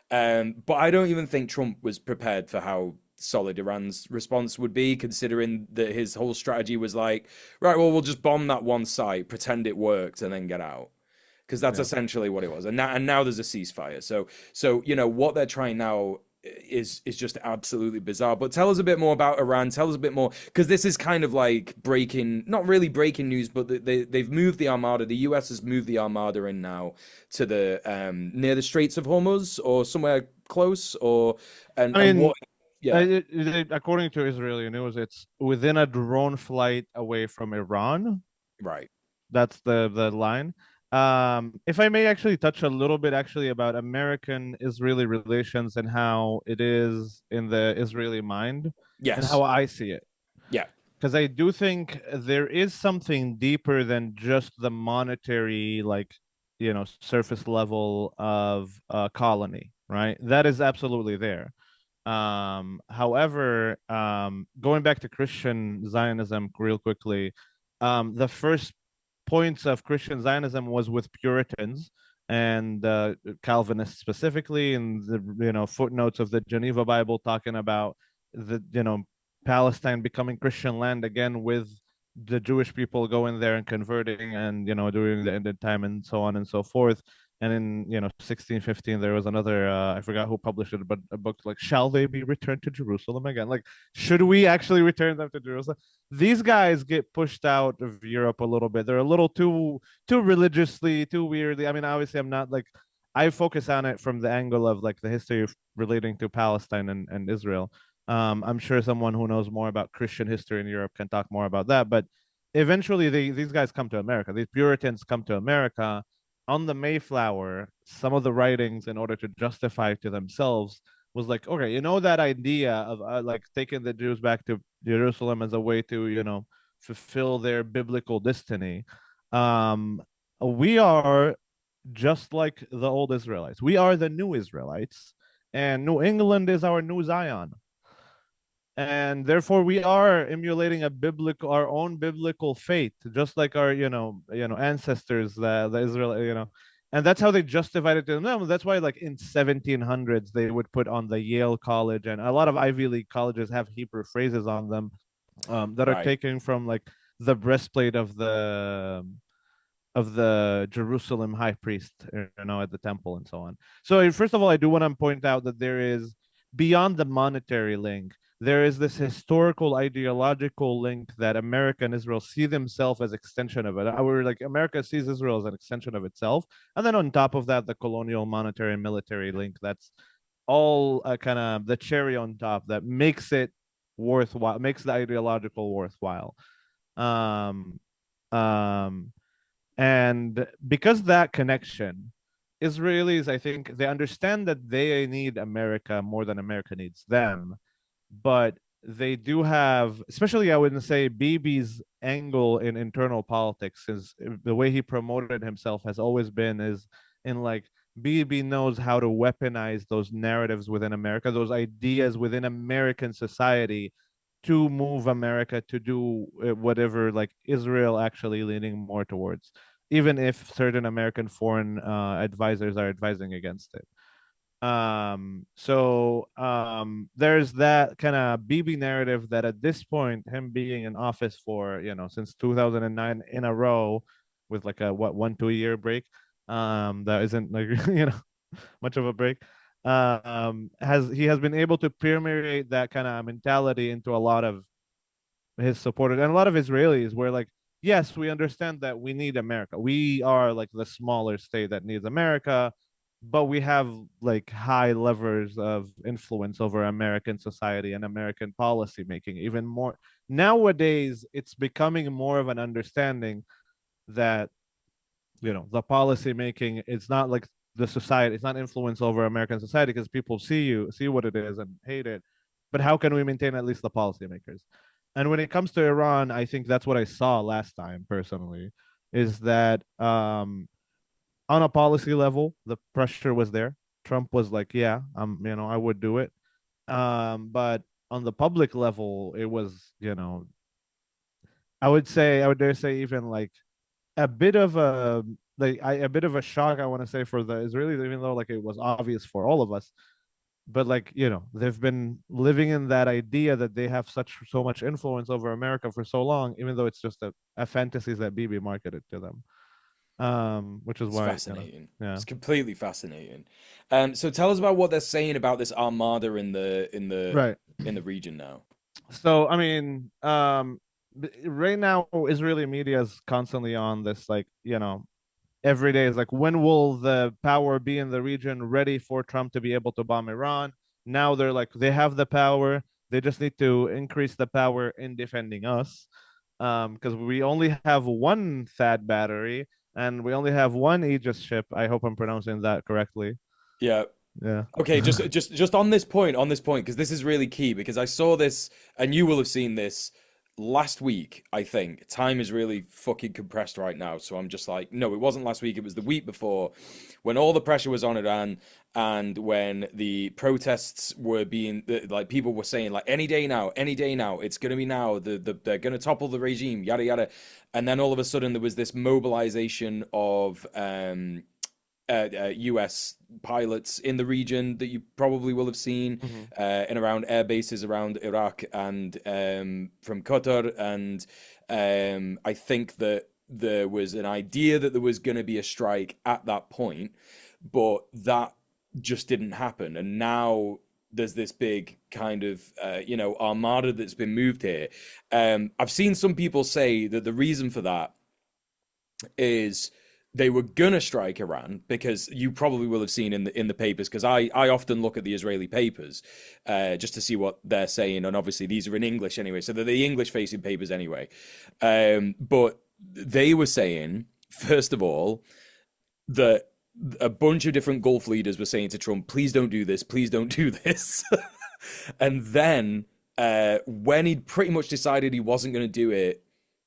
But I don't even think Trump was prepared for how solid Iran's response would be, considering that his whole strategy was like, right, well, we'll just bomb that one site, pretend it worked, and then get out. Because that's Yeah. essentially what it was. And now there's a ceasefire. So what they're trying now is just absolutely bizarre. But tell us a bit more about Iran. Tell us a bit more, because this is kind of like breaking, not really breaking news, but they've moved the Armada. The US has moved the Armada in now to the near the Straits of Hormuz or somewhere close, or I and mean, what? Yeah, according to Israeli news, it's within a drone flight away from Iran. right. That's the line. If I may actually touch a little bit actually about American-Israeli relations and how it is in the Israeli mind and how Yes. I see it. Yeah. Because I do think there is something deeper than just the monetary, like, surface level of colony, right? That is absolutely there. However, going back to Christian Zionism real quickly, the first points of Christian Zionism was with Puritans and Calvinists specifically, and the footnotes of the Geneva Bible talking about the Palestine becoming Christian land again, with the Jewish people going there and converting and during the end of time and so on and so forth. And in 1615 there was another I forgot who published it, but a book like "Shall They Be Returned to Jerusalem Again?" Like, should we actually return them to Jerusalem? These guys get pushed out of Europe a little bit. They're a little too religiously, too weirdly. I mean, obviously I'm not like, I focus on it from the angle of like the history of relating to Palestine and Israel. I'm sure someone who knows more about Christian history in Europe can talk more about that. But eventually, these guys come to America. These Puritans come to America on the Mayflower. Some of the writings, in order to justify to themselves, was like, okay, that idea of like taking the Jews back to Jerusalem as a way to, fulfill their biblical destiny. Um, we are just like the old Israelites. We are the new Israelites, and New England is our new Zion, and therefore we are emulating our own biblical faith, just like our ancestors, the Israel, and that's how they justified it to them. That's why, like, in 1700s they would put on the Yale College, and a lot of Ivy League colleges have Hebrew phrases on them, that are Right. taken from like the breastplate of the Jerusalem high priest, at the temple and so on. So first of all, I do want to point out that there is, beyond the monetary link, there is this historical ideological link that America and Israel see themselves as extension of it. Our, like, America sees Israel as an extension of itself, and then on top of that, the colonial, monetary, and military link. That's all kind of the cherry on top that makes it worthwhile, makes the ideological worthwhile. Um, um, and because that connection, Israelis, I think, they understand that they need America more than America needs them. But they do have, especially I wouldn't say Bibi's angle in internal politics, is the way he promoted himself has always been is in like, Bibi knows how to weaponize those narratives within America, those ideas within American society, to move America to do whatever like Israel actually leaning more towards, even if certain American foreign advisors are advising against it. There's that kind of Bibi narrative that at this point, him being in office for since 2009 in a row, with like a 1-2 year break, that isn't like much of a break, has he has been able to permeate that kind of mentality into a lot of his supporters and a lot of Israelis, where like, yes, we understand that we need America. We are like the smaller state that needs America, but we have like high levers of influence over American society and American policy making. Even more nowadays, it's becoming more of an understanding that the policy making, it's not like the society, it's not influence over American society, because people see what it is and hate it. But how can we maintain at least the policymakers? And when it comes to Iran, I think that's what I saw last time personally, is that on a policy level, the pressure was there. Trump was like, yeah, I would do it. But on the public level, it was, I would dare say, even like a bit of a bit of a shock, I want to say, for the Israelis, even though like it was obvious for all of us. But like, they've been living in that idea that they have so much influence over America for so long, even though it's just a fantasies that Bibi marketed to them. which is It's why, fascinating. yeah. It's completely fascinating. So tell us about what they're saying about this armada Right. in the region now. So I mean, right now Israeli media is constantly on this, like, every day is like, when will the power be in the region ready for Trump to be able to bomb Iran? Now they're like, they have the power. They just need to increase the power in defending us. Because we only have one THAAD battery and we only have one Aegis ship. I hope I'm pronouncing that correctly. Yeah. Yeah. Okay, just on this point, because this is really key, because I saw this, and you will have seen this last week, I think. Time is really fucking compressed right now, so I'm just like, no, it wasn't last week, it was the week before, when all the pressure was on Iran, and when the protests were being, like, people were saying, like, any day now, it's gonna be now, they're gonna topple the regime, yada yada, and then all of a sudden there was this mobilization of US pilots in the region that you probably will have seen Mhm. and around air bases around Iraq and from Qatar. And I think that there was an idea that there was going to be a strike at that point, but that just didn't happen. And now there's this big kind of armada that's been moved here. I've seen some people say that the reason for that is they were gonna strike Iran, because you probably will have seen in the papers, because I often look at the Israeli papers just to see what they're saying, and obviously these are in English anyway, so they're the English facing papers anyway. But they were saying, first of all, that a bunch of different Gulf leaders were saying to Trump, please don't do this, please don't do this. And then when he'd pretty much decided he wasn't going to do it,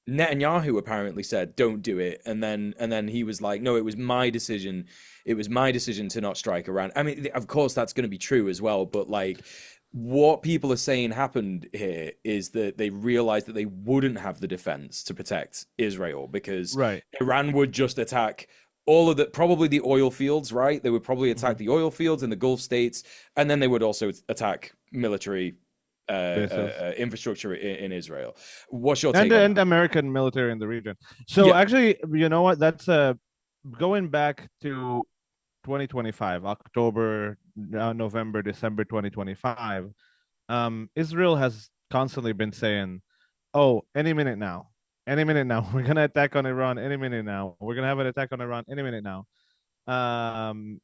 Netanyahu apparently said, "Don't do it," and then he was like, "No, it was my decision. It was my decision to not strike Iran." I mean, of course, that's going to be true as well. But like, what people are saying happened here is that they realized that they wouldn't have the defense to protect Israel, because Right. Iran would just attack all of the, probably the oil fields, right? They would probably attack Mhm. the oil fields in the Gulf states, and then they would also attack military Bases. infrastructure in Israel. What's your And take on and that? American military in the region. So Yeah, actually, you know what? That's going back to 2025, October, November, December 2025. Israel has constantly been saying, "Oh, any minute now, any minute now, we're gonna attack on Iran. Any minute now, we're gonna have an attack on Iran. Any minute now."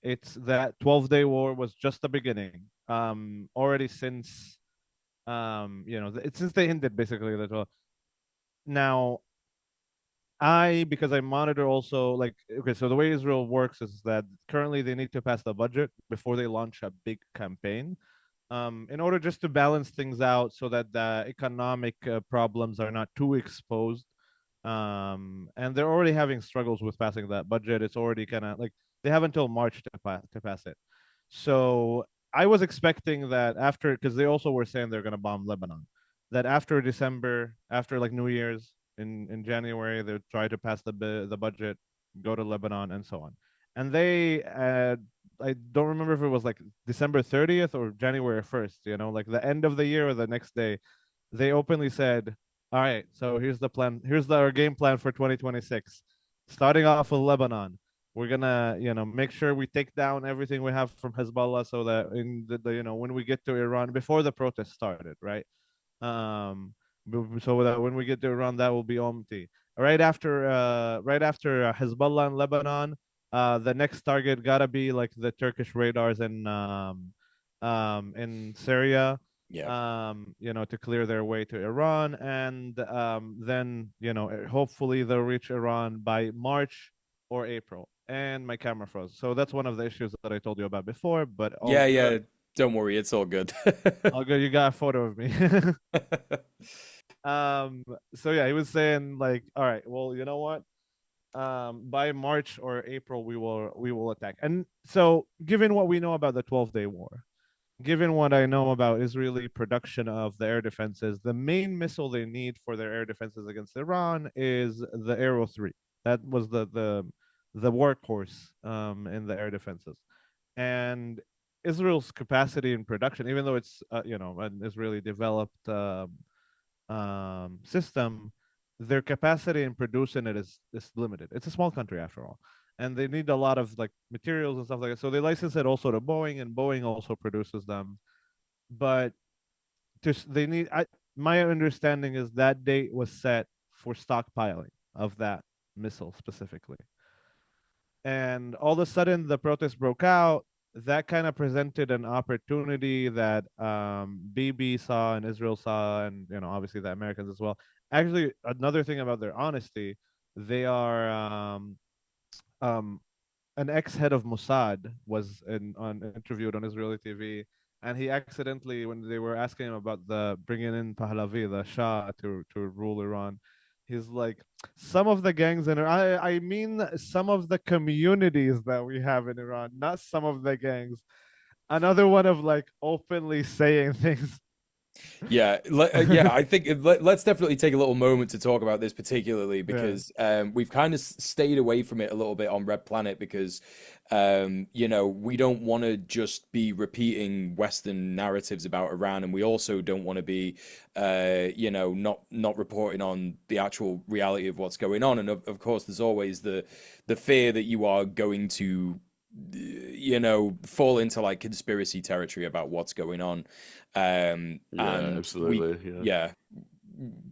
It's that 12-day war was just the beginning. Already since it's since they ended basically the 12. Now, because I monitor also, like, okay, so the way Israel works is that currently they need to pass the budget before they launch a big campaign, in order just to balance things out so that the economic problems are not too exposed. And they're already having struggles with passing that budget. It's already kind of like they have until March to pass it. So I was expecting that after, because they also were saying they're going to bomb Lebanon, that after December, after like New Year's in January, they would try to pass the budget, go to Lebanon, and so on. And they, I don't remember if it was like December 30th or January 1st, like the end of the year or the next day, they openly said, all right, so here's the plan. Here's our game plan for 2026. Starting off with Lebanon, we're gonna, make sure we take down everything we have from Hezbollah, so that in when we get to Iran, before the protest started, right? Um, so that when we get to Iran, that will be empty. Right after Hezbollah in Lebanon, the next target gotta be like the Turkish radars in Syria, yeah, to clear their way to Iran, and then hopefully they'll reach Iran by March or April. And my camera froze, so that's one of the issues that I told you about before. But all yeah, good, yeah. Don't worry, it's all good. all good. You got a photo of me. um. So yeah, he was saying like, all right, well, you know what? By March or April, we will attack. And so, given what we know about the 12-day war, given what I know about Israeli production of the air defenses, the main missile they need for their air defenses against Iran is the Arrow 3. That was the workhorse in the air defenses. And Israel's capacity in production, even though it's an Israeli developed system, their capacity in producing it is limited. It's a small country after all, and they need a lot of like materials and stuff like that. So they license it also to Boeing, and Boeing also produces them. But just they need. My understanding is that date was set for stockpiling of that missile specifically, and all of a sudden the protests broke out. That kind of presented an opportunity that BB saw and Israel saw, and obviously the Americans as well. Actually, another thing about their honesty, they are um, an ex-head of Mossad was interviewed on Israeli TV, and he accidentally, when they were asking him about the bringing in Pahlavi, the Shah, to rule Iran, he's like, some of the gangs in Iran, I mean some of the communities that we have in Iran, not some of the gangs. Another one of like openly saying things. Yeah, yeah. I think let's definitely take a little moment to talk about this particularly Yeah. because we've kind of stayed away from it a little bit on Red Planet because we don't want to just be repeating Western narratives about Iran, and we also don't want to be not reporting on the actual reality of what's going on. And of course, there's always the fear that you are going to fall into like conspiracy territory about what's going on. Yeah, And absolutely. Yeah. yeah,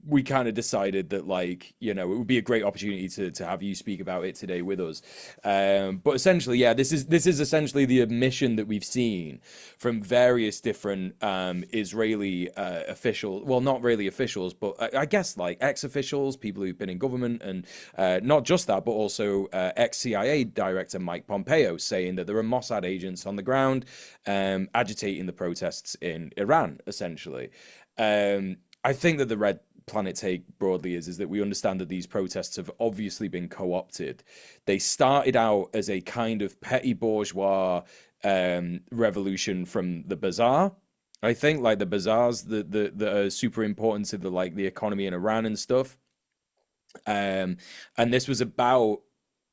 we kind of decided that like it would be a great opportunity to have you speak about it today with us. But essentially, yeah, this is essentially the admission that we've seen from various different Israeli officials. Well, not really officials, but I guess like ex-officials, people who've been in government, and not just that, but also ex-CIA director Mike Pompeo saying that there are Mossad agents on the ground agitating the protests in Iran, essentially. I think that the Red Planet take broadly is that we understand that these protests have obviously been co-opted. They started out as a kind of petty bourgeois revolution from the bazaar. I think like the bazaars that are super important to the economy in Iran and stuff. And this was about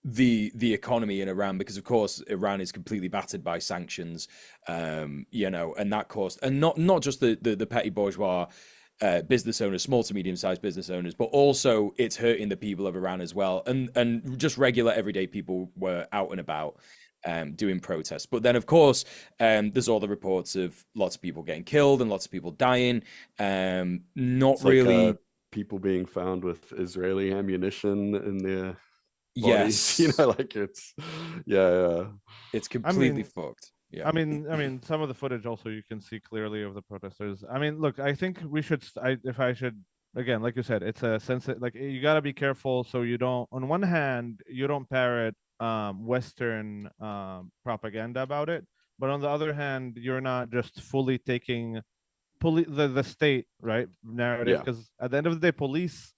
the economy in Iran because of course Iran is completely battered by sanctions, and that caused, and not just the petty bourgeois business owners, small to medium sized business owners, but also it's hurting the people of Iran as well, and just regular everyday people were out and about doing protests. But then of course there's all the reports of lots of people getting killed and lots of people dying. Not It's like really. people being found with Israeli ammunition in their bodies. Yes, Like it's yeah. it's I completely mean, fucked. Yeah. I mean, some of the footage also you can see clearly of the protesters. I mean, look, I think we should. If I should, again, like you said, it's a sensitive. Like you got to be careful so you don't. On one hand, you don't parrot Western propaganda about it, but on the other hand, you're not just fully taking the state right narrative Yeah. because at the end of the day, police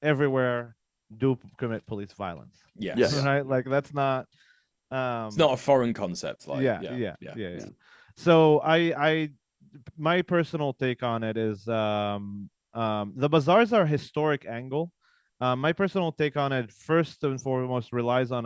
everywhere do commit police violence, Yes. Yes. right? Like that's not It's um not a foreign concept. Like, yeah, yeah, yeah, yeah. yeah, yeah. Mm. So my personal take on it is the bazaars are a historic angle. My personal take on it, first and foremost, relies on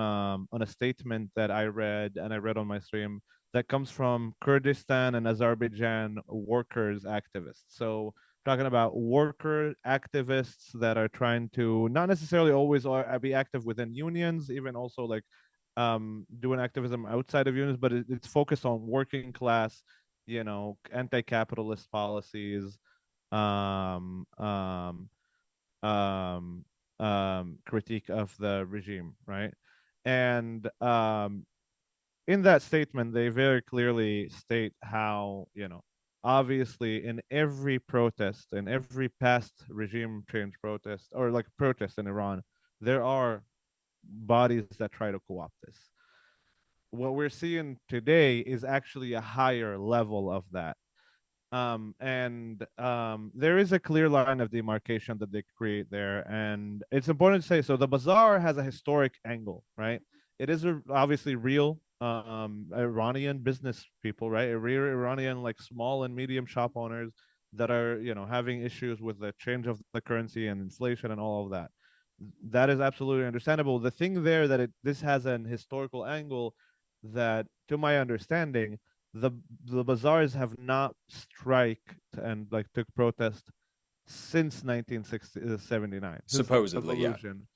a statement that I read and I read on my stream that comes from Kurdistan and Azerbaijan workers activists. So talking about worker activists that are trying to not necessarily always be active within unions, even also like doing activism outside of unions, but it's focused on working class, anti-capitalist policies, um, um, um, critique of the regime, right? And in that statement, they very clearly state how, obviously in every protest, in every past regime change protest or like protest in Iran, there are bodies that try to co-opt this. What we're seeing today is actually a higher level of that. And there is a clear line of demarcation that they create there. And it's important to say so the bazaar has a historic angle, right? It is obviously real Iranian business people, right? A real Iranian, like small and medium shop owners that are, having issues with the change of the currency and inflation and all of that. That is absolutely understandable. The thing there that this has an historical angle that, to my understanding, the the bazaars have not striked and like took protest since 1979, since the Supposedly, yeah. revolution,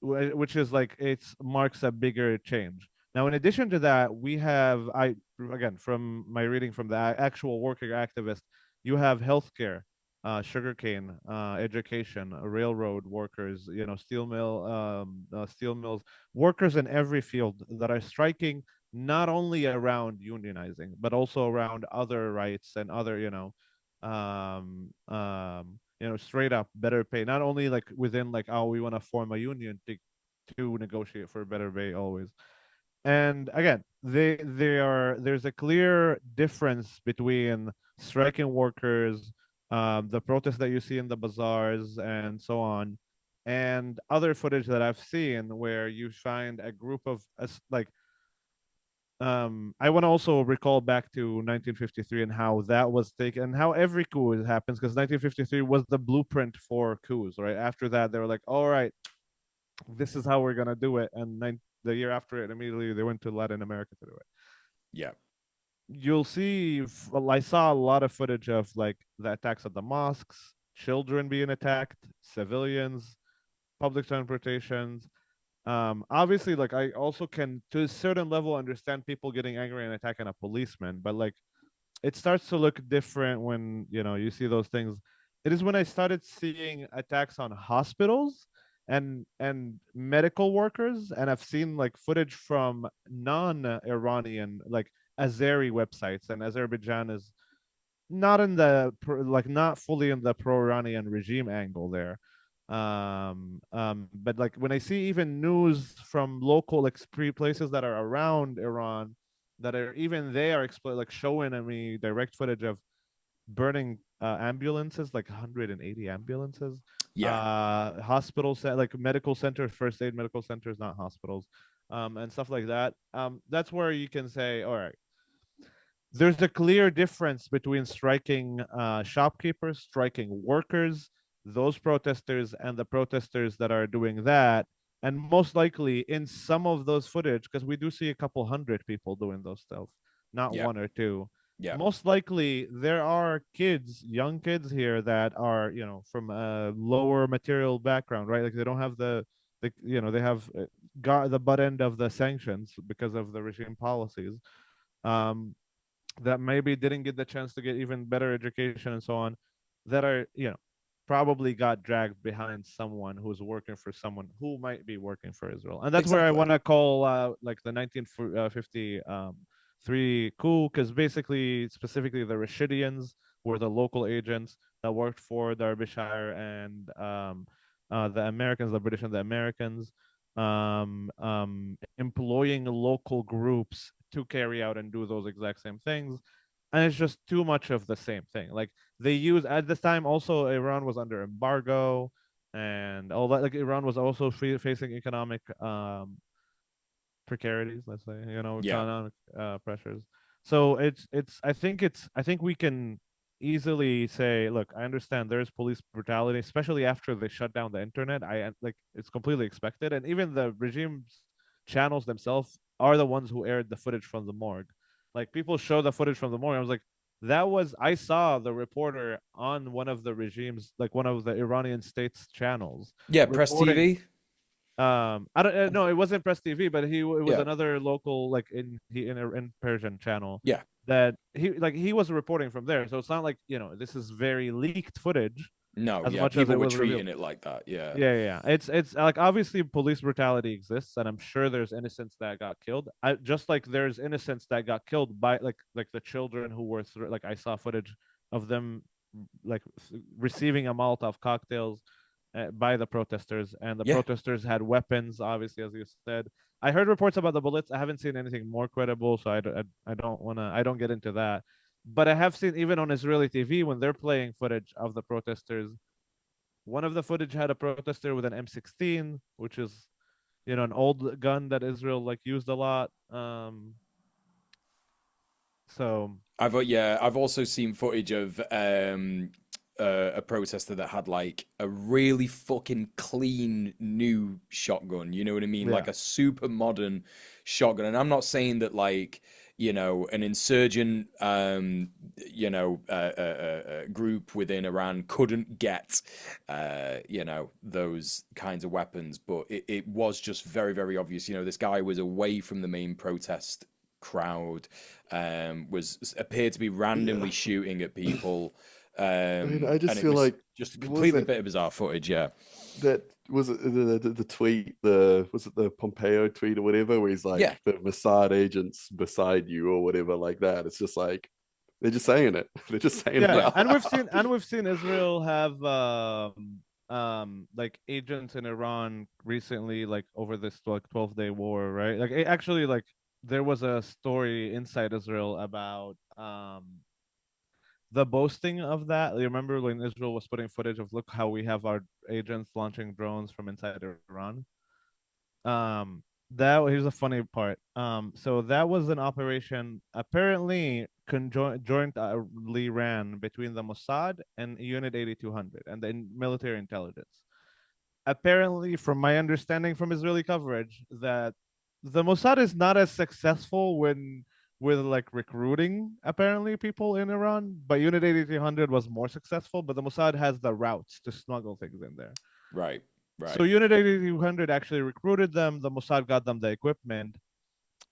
which is like it marks a bigger change. Now, in addition to that, we have I again from my reading from the actual working activist, you have healthcare, sugarcane, education, railroad workers, steel mills, workers in every field that are striking not only around unionizing but also around other rights and other straight up better pay, not only like within like, oh, we want to form a union to negotiate for better pay always. And again, there's a clear difference between striking workers, the protests that you see in the bazaars and so on, and other footage that I've seen where you find a group of like I want to also recall back to 1953 and how that was taken, and how every coup happens, because 1953 was the blueprint for coups, right? After that, they were like, all right, this is how we're gonna do it, and the year after it, immediately they went to Latin America to do it. Yeah. You'll see. Well, I saw a lot of footage of like the attacks at the mosques, children being attacked, civilians, public transportations. Obviously, like I also can, to a certain level, understand people getting angry and attacking a policeman, but like it starts to look different when you see those things. It is when I started seeing attacks on hospitals and medical workers, and I've seen like footage from non-Iranian like Azeri websites, and Azerbaijan is not in the like not fully in the pro-Iranian regime angle there. But like when I see even news from local like places that are around Iran, that are even they are like showing me direct footage of burning ambulances, like 180 ambulances, Yeah. hospitals, like medical centers, first aid medical centers, not hospitals, and stuff like that. That's where you can say, all right, there's a clear difference between striking shopkeepers, striking workers, those protesters, and the protesters that are doing that. And most likely, in some of those footage, because we do see a couple hundred people doing those stuff, not Yeah. one or two. Yeah. Most likely, there are kids, young kids here that are, from a lower material background, right? Like they don't have they have got the butt end of the sanctions because of the regime policies. Um, that maybe didn't get the chance to get even better education and so on, that are probably got dragged behind someone who's working for someone who might be working for Israel. And that's where I Exactly. want to call like the 1953 coup, because basically specifically the Rashidians were the local agents that worked for Derbyshire and the Americans, the British and the Americans, employing local groups to carry out and do those exact same things. And it's just too much of the same thing. Like they use at this time also Iran was under embargo and all that. Like Iran was also facing economic precarities, let's say, Yeah. economic pressures. So I think we can easily say, look, I understand there's police brutality, especially after they shut down the internet. I like it's completely expected, and even the regime's channels themselves are the ones who aired the footage from the morgue. Like people show the footage from the morgue. I was like, that was I saw the reporter on one of the regimes, like one of the Iranian state's channels, Yeah. Press reporting. TV. I don't no, it wasn't Press TV, but it was Yeah. another local like in Persian channel Yeah. that he was reporting from there. So it's not like this is very leaked footage No. as Yeah. much as People it were was revealed. treating it like that. Yeah. Yeah. It's like obviously police brutality exists, and I'm sure there's innocents that got killed. Just like there's innocents that got killed by like the children who were like I saw footage of them like receiving a Molotov cocktails by the protesters, and the Yeah. protesters had weapons, obviously, as you said. I heard reports about the bullets. I haven't seen anything more credible, so I don't want to, I don't get into that. But I have seen even on Israeli TV when they're playing footage of the protesters. One of the footage had a protester with an M16, which is an old gun that Israel like used a lot. So I've also seen footage of a protester that had like a really fucking clean new shotgun. You know what I mean? yeah, Like a super modern shotgun. And I'm not saying that like an insurgent, group within Iran couldn't get, those kinds of weapons. But it was just very, very obvious. This guy was away from the main protest crowd, was appeared to be randomly Yeah. shooting at people, I mean, I and just it feel was like just was completely it bit of bizarre footage. Yeah, that was it the tweet, the was it the Pompeo tweet or whatever, where he's yeah, like the Mossad agents beside you or whatever like that. It's just like they're just saying it. They're just saying it Yeah, yeah. out and loud. we've seen Israel have like agents in Iran recently, like over this like 12-day war, right? Like actually, like there was a story inside Israel about the boasting of that. You remember when Israel was putting footage of, look how we have our agents launching drones from inside Iran? That here's a funny part. So that was an operation apparently jointly ran between the Mossad and Unit 8200 and the military intelligence. Apparently, from my understanding from Israeli coverage, that the Mossad is not as successful with like recruiting apparently people in Iran, but Unit 8200 was more successful. But the Mossad has the routes to smuggle things in there. Right, So right. Unit 8200 actually recruited them. The Mossad got them the equipment,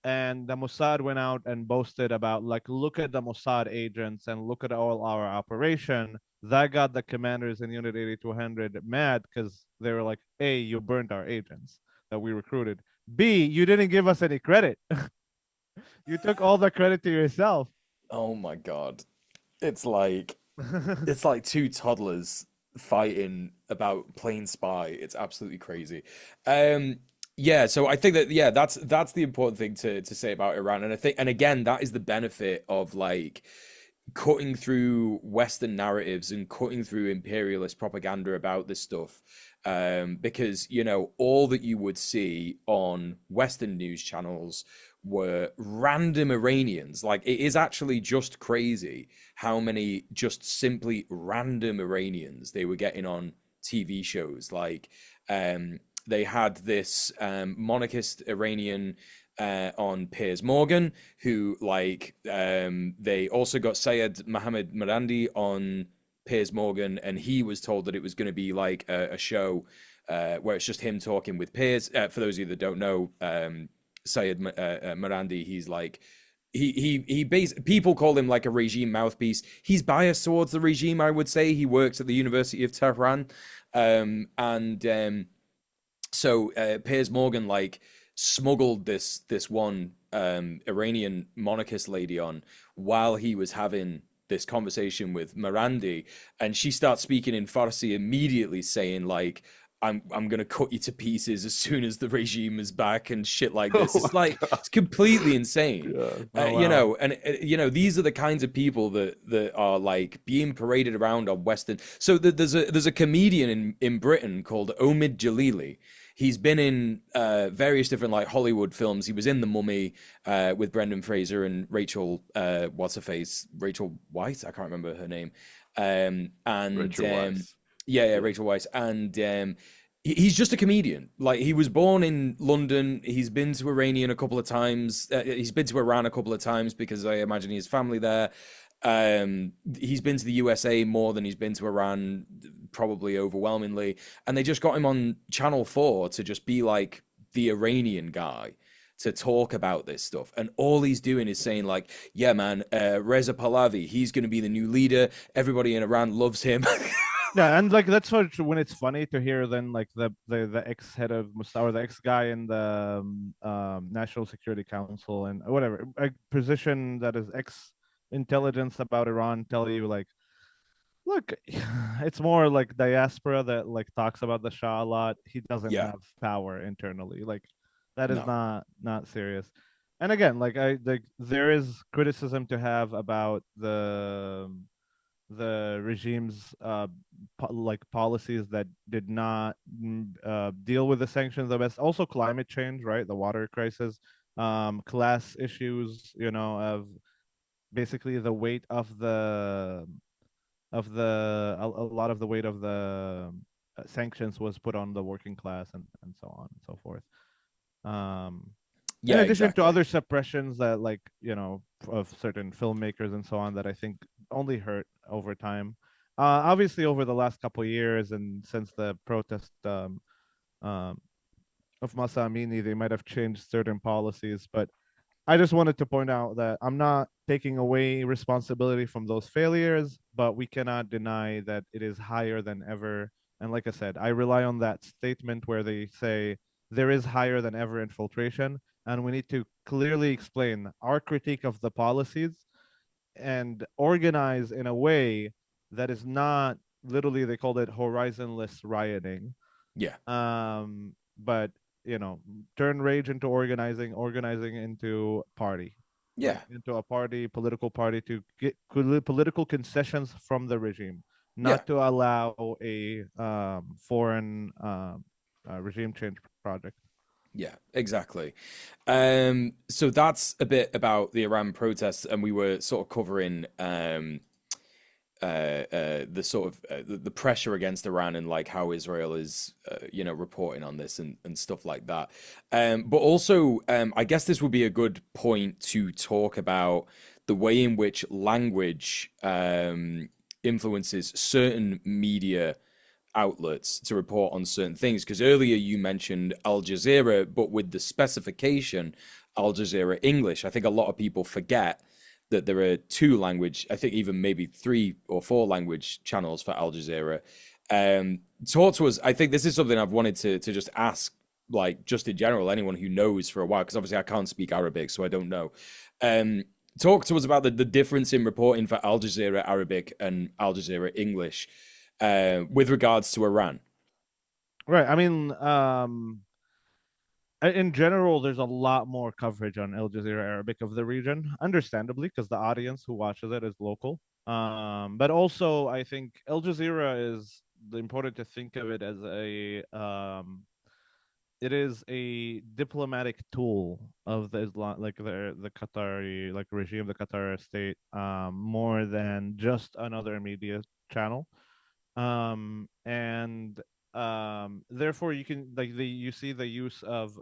and the Mossad went out and boasted about, like, look at the Mossad agents and look at all our operation. That got the commanders in Unit 8200 mad because they were like, A, you burned our agents that we recruited. B, you didn't give us any credit. You took all the credit to yourself. Oh my God. It's like it's like two toddlers fighting about playing spy. It's absolutely crazy. Um, yeah, so I think that that's the important thing to say about Iran, and I think, and again, that is the benefit of like cutting through Western narratives and cutting through imperialist propaganda about this stuff. Because, all that you would see on Western news channels were random Iranians. Like, it is actually just crazy how many just simply random Iranians they were getting on TV shows. Like, they had this monarchist Iranian on Piers Morgan, who they also got Sayed Mohammed Marandi on Piers Morgan, and he was told that it was going to be like a show where it's just him talking with Piers. For those of you that don't know, Sayed Marandi, he's like people call him like a regime mouthpiece. He's biased towards the regime, I would say. He works at the University of Tehran, and so Piers Morgan like smuggled this one Iranian monarchist lady on while he was having this conversation with Marandi, and she starts speaking in Farsi immediately, saying like, I'm gonna cut you to pieces as soon as the regime is back and shit like this. Oh It's my like god. it's completely insane. Yeah. Oh wow. These are the kinds of people that are like being paraded around on Western. So there's a comedian in Britain called Omid Jalili. He's been in various different like Hollywood films. He was in The Mummy with Brendan Fraser and Rachel what's her face, Rachel White. I can't remember her name. And Rachel Weisz. yeah, Yeah. Rachel Weisz. And he's just a comedian. Like, he was born in London. He's been to Iranian a couple of times. He's been to Iran a couple of times because I imagine he has family there. He's been to the USA more than he's been to Iran, probably overwhelmingly. And they just got him on Channel 4 to just be like the Iranian guy to talk about this stuff. And all he's doing is saying like, yeah, man, Reza Pahlavi, he's going to be the new leader. Everybody in Iran loves him. Yeah, and like that's what when it's funny to hear then like the ex head of Mossad or the ex guy in the National Security Council and whatever a position that is ex intelligence about Iran tell you like, look, it's more like diaspora that like talks about the Shah a lot. He doesn't Yeah, have power internally. Like that is no. not serious. And again, like I like there is criticism to have about the regime's like policies that did not deal with the sanctions the best. Also, climate change, right? The water crisis, class issues. Of basically the weight of a lot of the weight of the sanctions was put on the working class and so on and so forth. Um, In Yeah, addition to exactly. other suppressions that, like, of certain filmmakers and so on, that I think only hurt over time. Obviously, over the last couple of years and since the protest um, of Masa Amini, they might have changed certain policies, but I just wanted to point out that I'm not taking away responsibility from those failures, but we cannot deny that it is higher than ever. And like I said, I rely on that statement where they say there is higher than ever infiltration, and we need to clearly explain our critique of the policies and organize in a way that is not, literally they called it horizonless rioting, Yeah, but turn rage into organizing, organizing into party, like yeah, into a party, political party, to get political concessions from the regime, yeah. not to allow a foreign regime change project. Yeah, exactly. So that's a bit about the Iran protests, and we were sort of covering the sort of the pressure against Iran and like how Israel is, reporting on this and stuff like that. But also, I guess this would be a good point to talk about the way in which language influences certain media outlets to report on certain things. Because earlier you mentioned Al Jazeera, but with the specification Al Jazeera English, I think a lot of people forget that there are two language, I think even maybe 3 or 4 language channels for Al Jazeera. Talk to us. I think this is something I've wanted to just ask, like just in general, anyone who knows for a while, because obviously I can't speak Arabic, so I don't know. Um, Talk to us about the difference in reporting for Al Jazeera Arabic and Al Jazeera English with regards to Iran. Right. I mean, in general, there's a lot more coverage on Al Jazeera Arabic of the region, understandably, because the audience who watches it is local. But also, I think Al Jazeera is important to think of it as it is a diplomatic tool of the Islam, like the Qatari like regime, the Qatar state, more than just another media channel. And therefore you can, like, you see the use of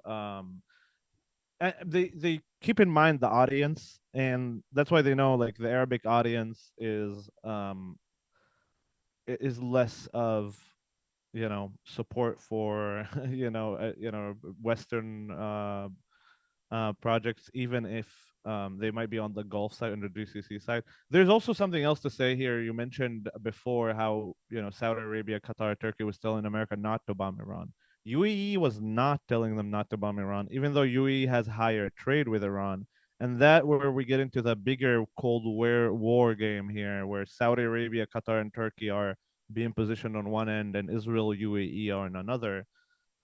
they keep in mind the audience, and that's why they know, like, the Arabic audience is less of support for Western projects, even if they might be on the Gulf side and the GCC side. There's also something else to say here. You mentioned before how Saudi Arabia, Qatar, Turkey was telling America not to bomb Iran. UAE was not telling them not to bomb Iran, even though UAE has higher trade with Iran. And that where we get into the bigger Cold War game here, where Saudi Arabia, Qatar, and Turkey are being positioned on one end, and Israel, UAE are on another.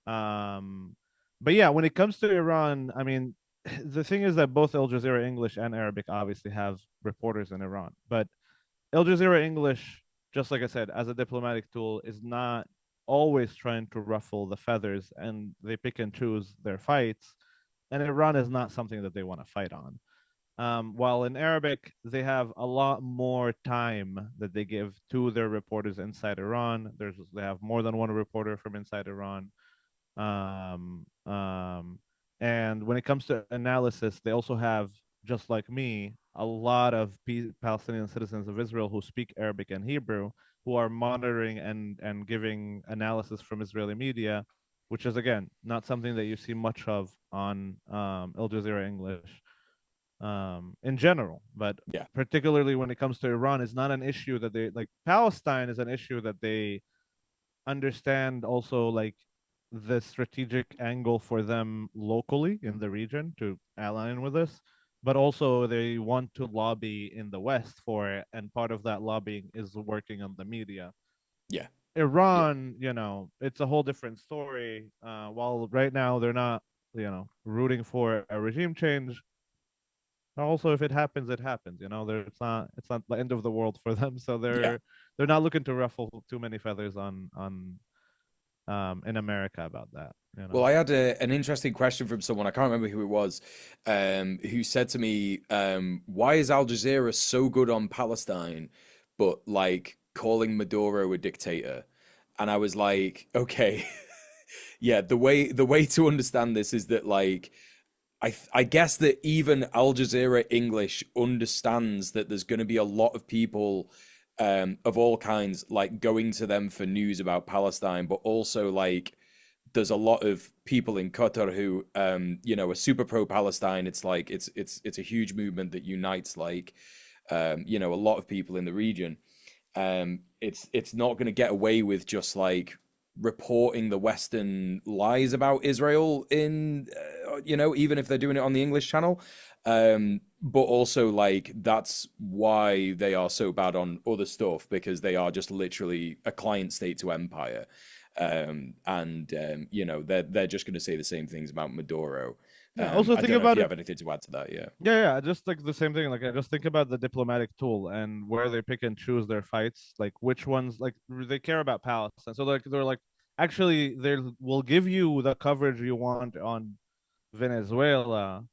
Um, but yeah, when it comes to Iran, I mean, the thing is that both Al Jazeera English and Arabic obviously have reporters in Iran, but Al Jazeera English, just like I said, as a diplomatic tool, is not always trying to ruffle the feathers, and they pick and choose their fights. And Iran is not something that they want to fight on. While in Arabic, they have a lot more time that they give to their reporters inside Iran. They have more than one reporter from inside Iran. Um, um, and when it comes to analysis, they also have, just like me, a lot of Palestinian citizens of Israel who speak Arabic and Hebrew, who are monitoring and giving analysis from Israeli media, which is, again, not something that you see much of on Al Jazeera English in general, but Yeah, particularly when it comes to Iran, is not an issue that they like. Palestine is an issue that they understand, also, like, the strategic angle for them locally in the region to align with us, but also they want to lobby in the West for it, and part of that lobbying is working on the media. yeah, yeah. Iran, it's a whole different story. While right now they're not, rooting for a regime change. Also, if it happens, it happens. It's not the end of the world for them. So Yeah. they're not looking to ruffle too many feathers on in America about that. Well, I had an interesting question from someone, I can't remember who it was, who said to me, why is Al Jazeera so good on Palestine, but like calling Maduro a dictator? And I was like, okay, yeah, the way to understand this is that like I guess that even Al Jazeera English understands that there's going to be a lot of people of all kinds like going to them for news about Palestine, but also like there's a lot of people in Qatar who are super pro Palestine. It's like it's a huge movement that unites like a lot of people in the region. It's not going to get away with just like reporting the Western lies about Israel in even if they're doing it on the English channel. But also like that's why they are so bad on other stuff because they are just literally a client state to empire. They're just going to say the same things about Maduro. Yeah. Also I think don't know if about you it. have anything to add to that. Yeah. Yeah, just like the same thing. Like I just think about the diplomatic tool and where they pick and choose their fights. Like which ones, like they care about Palestine. So like they're like, actually, they will give you the coverage you want on Venezuela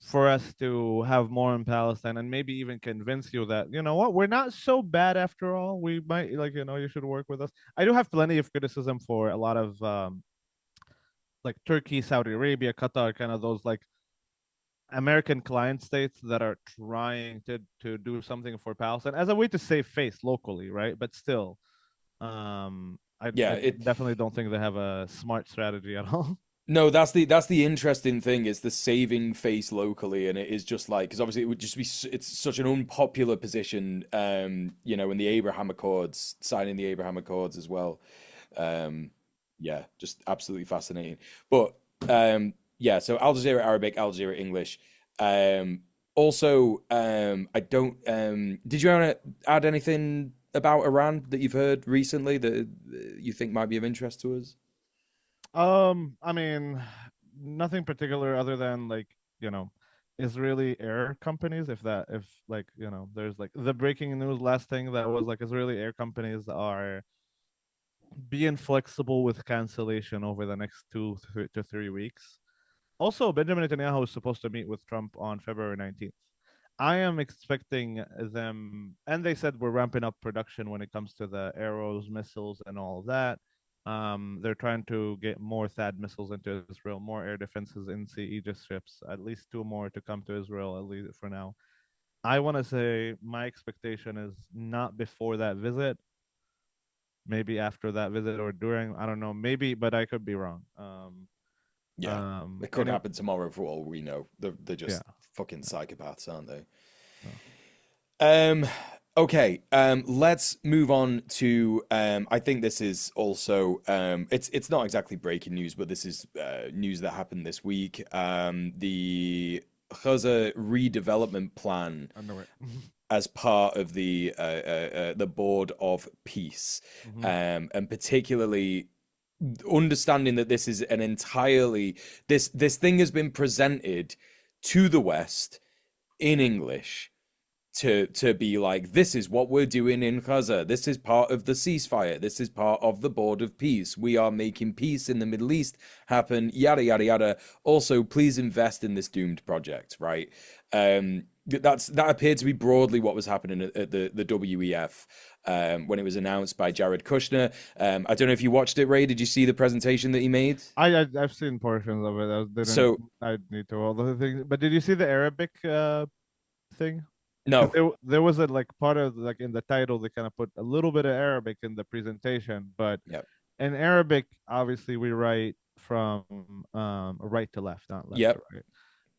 for us to have more in Palestine and maybe even convince you that, you know what, we're not so bad after all. We might, like, you should work with us. I do have plenty of criticism for a lot of like Turkey, Saudi Arabia, Qatar, kind of those like American client states that are trying to do something for Palestine as a way to save face locally, right? But still, Yeah, I definitely don't think they have a smart strategy at all. no, that's the interesting thing is the saving face locally, and it is just like because obviously it would just be it's such an unpopular position, in the Abraham Accords, signing the Abraham Accords as well. Um, yeah, just absolutely fascinating. But yeah, so Al Jazeera Arabic, Al Jazeera English. Also, I don't. Did you want to add anything about Iran that you've heard recently that you think might be of interest to us? I mean, nothing particular other than like, you know, Israeli air companies. If like, there's like the breaking news last thing that was like Israeli air companies are being flexible with cancellation over the next 2 to 3 weeks. Also, Benjamin Netanyahu is supposed to meet with Trump on February 19th. I am expecting them, and they said we're ramping up production when it comes to the arrows, missiles, and all of that. They're trying to get more THAAD missiles into Israel, more air defenses in Sea Aegis ships, at least two more to come to Israel, at least for now. I want to say my expectation is not before that visit, maybe after that visit or during. I don't know, maybe, but I could be wrong. Yeah, it could Anyway, happen tomorrow for all we know. They're yeah. just fucking psychopaths, aren't they? No. Um, okay. Let's move on to. I think this is also. It's not exactly breaking news, but this is news that happened this week. The Gaza redevelopment plan I know it. as part of the Board of Peace, Hmm. and particularly understanding that this is an entirely this thing has been presented to the West in English to be like, this is what we're doing in Gaza. This is part of the ceasefire. This is part of the Board of Peace. We are making peace in the Middle East happen, yada, yada, yada. Also, please invest in this doomed project, right? That appeared to be broadly what was happening at the WEF when it was announced by Jared Kushner. I don't know if you watched it, Ray. Did you see the presentation that he made? I've seen portions of it. So, I need to all the things. But did you see the Arabic thing? Because no. there was a like part of like in the title they kind of put a little bit of Arabic in the presentation, but Yep. in Arabic, obviously we write from right to left, not left to Yep. right,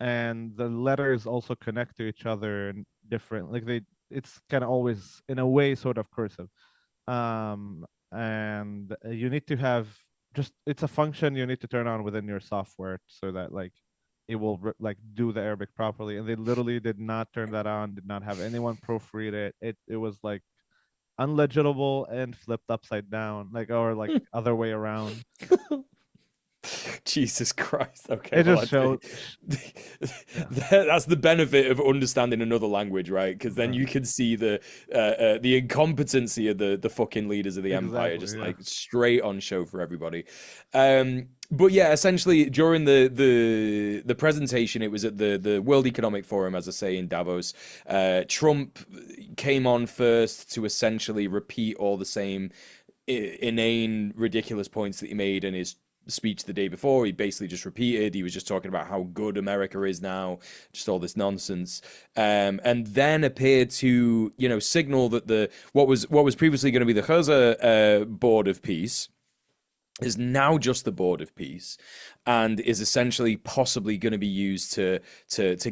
and the letters also connect to each other and different. Like it's kind of always in a way sort of cursive. And you need to have just it's a function you need to turn on within your software so that like it will like do the Arabic properly. And they literally did not turn that on, did not have anyone proofread it. It was like unlegible and flipped upside down, like or like other way around. Jesus Christ. Okay, It well, just showed, yeah, that's the benefit of understanding another language, right? Because then right. you can see the incompetency of the fucking leaders of the empire, Exactly, just yeah. like straight on show for everybody. But yeah, essentially during the presentation, it was at the World Economic Forum, as I say, in Davos. Trump came on first to essentially repeat all the same inane, ridiculous points that he made in his speech the day before, he basically just repeated. He was just talking about how good America is now, just all this nonsense, and then appeared to, signal that what was previously going to be the Gaza Board of Peace is now just the Board of Peace, and is essentially possibly going to be used to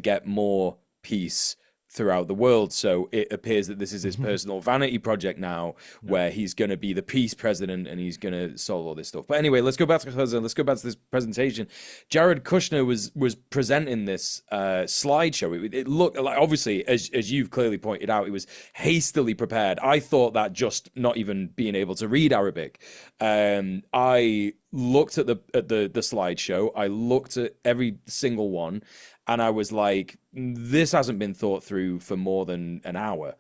get more peace throughout the world. So it appears that this is his personal vanity project now, where he's going to be the peace president and he's going to solve all this stuff. But anyway, let's go back to Gaza. Let's go back to this presentation. Jared Kushner was presenting this slideshow. It looked like, obviously, as you've clearly pointed out, it was hastily prepared. I thought that just not even being able to read Arabic, I looked at the slideshow. I looked at every single one, and I was like, this hasn't been thought through for more than an hour,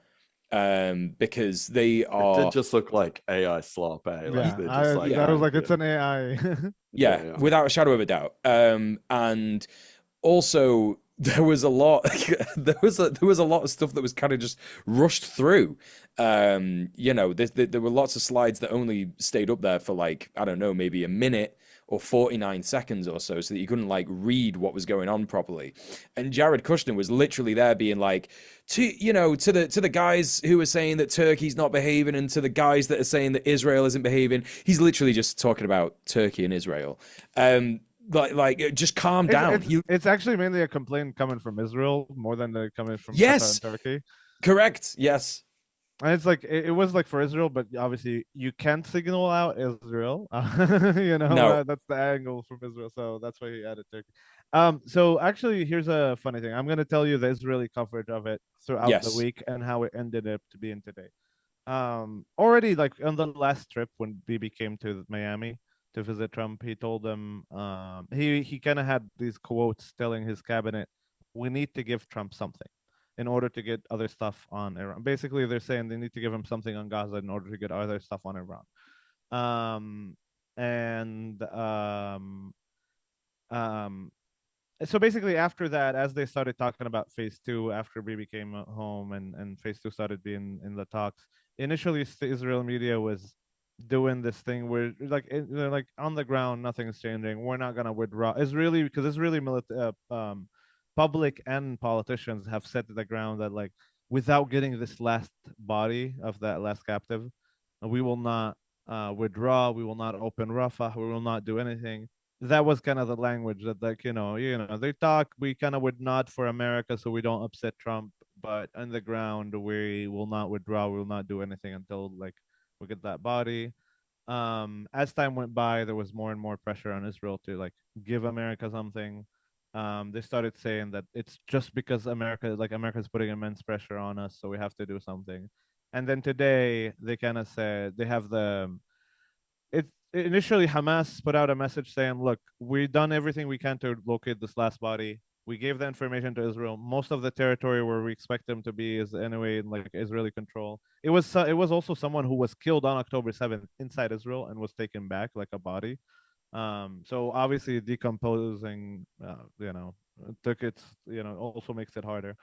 because they It are, did just look like AI slop, eh? Like Yeah, they're just like, that was like, yeah, it's an AI. yeah, without a shadow of a doubt. And also there was a lot there was a lot of stuff that was kind of just rushed through. There were lots of slides that only stayed up there for, like, I don't know, maybe a minute or 49 seconds or so that you couldn't, like, read what was going on properly. And Jared Kushner was literally there being like, to the guys who are saying that Turkey's not behaving, and to the guys that are saying that Israel isn't behaving, he's literally just talking about Turkey and Israel. Just calm down. It's actually mainly a complaint coming from Israel more than coming from Qatar Yes, and Turkey. correct. Yes. And it's like, it was like for Israel, but obviously you can't signal out Israel. No. That's the angle from Israel, so that's why he added Turkey. So actually, here's a funny thing. I'm gonna tell you the Israeli coverage of it throughout the Yes. week and how it ended up to being today. Already, like, on the last trip when Bibi came to Miami to visit Trump, he told them, he kind of had these quotes telling his cabinet, we need to give Trump something in order to get other stuff on Iran. Basically, they're saying they need to give him something on Gaza in order to get other stuff on Iran. And so basically, after that, as they started talking about phase two, after Bibi came home and phase two started being in the talks, initially the Israel media was doing this thing where, like, they're like, on the ground nothing's changing, we're not gonna withdraw. Israeli, because Israeli public and politicians have said to the ground that, like, without getting this last body of that last captive, we will not withdraw, we will not open Rafah, we will not do anything. That was kind of the language that, like, they talk, we kind of would nod for America so we don't upset Trump, but on the ground we will not withdraw, we will not do anything until, like, we get that body. As time went by, there was more and more pressure on Israel to, like, give America something. They started saying that it's just because America's putting immense pressure on us, so we have to do something. And then today they kind of said they have it initially Hamas put out a message saying, look, we've done everything we can to locate this last body. We gave the information to Israel. Most of the territory where we expect them to be is anyway in, like, Israeli control. It was also someone who was killed on October 7th inside Israel and was taken back like a body. So obviously decomposing, took its, also makes it harder.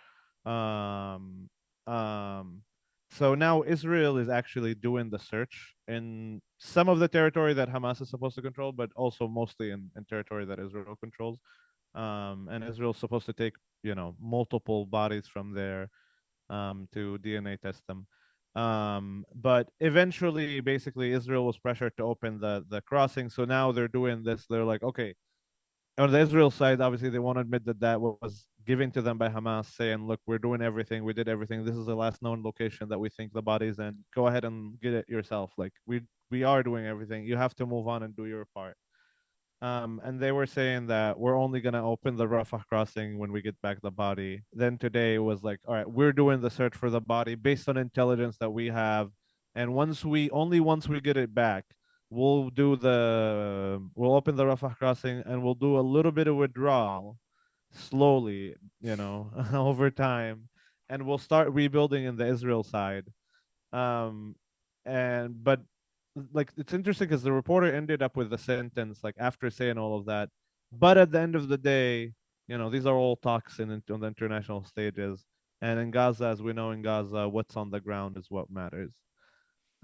Um, um, so now Israel is actually doing the search in some of the territory that Hamas is supposed to control, but also mostly in territory that Israel controls. And Israel's supposed to take, multiple bodies from there, to DNA test them. But eventually, basically, Israel was pressured to open the crossing. So now they're doing this. They're like, okay, on the Israel side, obviously they won't admit that that was given to them by Hamas, saying, "Look, we're doing everything. We did everything. This is the last known location that we think the body's in. Go ahead and get it yourself. Like, we are doing everything. You have to move on and do your part." And they were saying that we're only gonna open the Rafah crossing when we get back the body. Then today was like, all right, we're doing the search for the body based on intelligence that we have, and once we get it back, we'll open the Rafah crossing and we'll do a little bit of withdrawal slowly, over time, and we'll start rebuilding in the Israel side. Um, and but like, it's interesting because the reporter ended up with the sentence, like, after saying all of that, but at the end of the day, these are all talks on the international stages, and in Gaza, as we know, in Gaza, what's on the ground is what matters.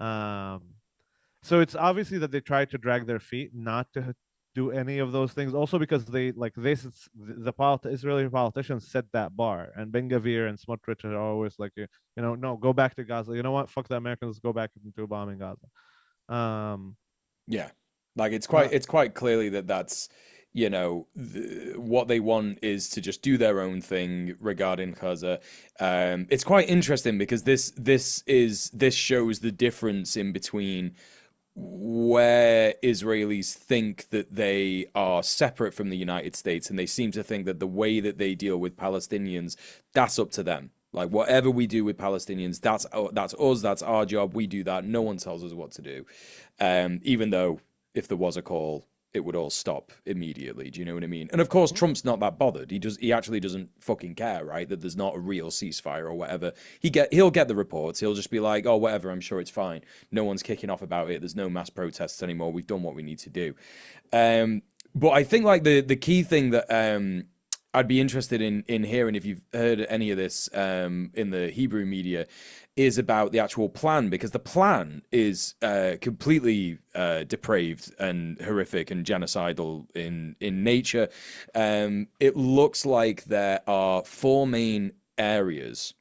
Um, so it's obviously that they tried to drag their feet, not do any of those things. Also because Israeli politicians set that bar, and Ben Gavir and Smotrich are always like, no, go back to Gaza. You know what? Fuck the Americans. Go back into bombing Gaza. Yeah, like Uh, it's quite clearly that that's what they want is to just do their own thing regarding Gaza. It's quite interesting because this shows the difference in between where Israelis think that they are separate from the United States, and they seem to think that the way that they deal with Palestinians, that's up to them. Like whatever we do with Palestinians, that's us, that's our job. We do that. No one tells us what to do. Even though if there was a call, it would all stop immediately. Do you know what I mean? And of course, Trump's not that bothered. He actually doesn't fucking care, right? That there's not a real ceasefire or whatever. He'll get the reports. He'll just be like, oh, whatever. I'm sure it's fine. No one's kicking off about it. There's no mass protests anymore. We've done what we need to do. But I think like the key thing that I'd be interested in hearing if you've heard any of this in the Hebrew media is about the actual plan, because the plan is completely depraved and horrific and genocidal in nature. It looks like there are four main areas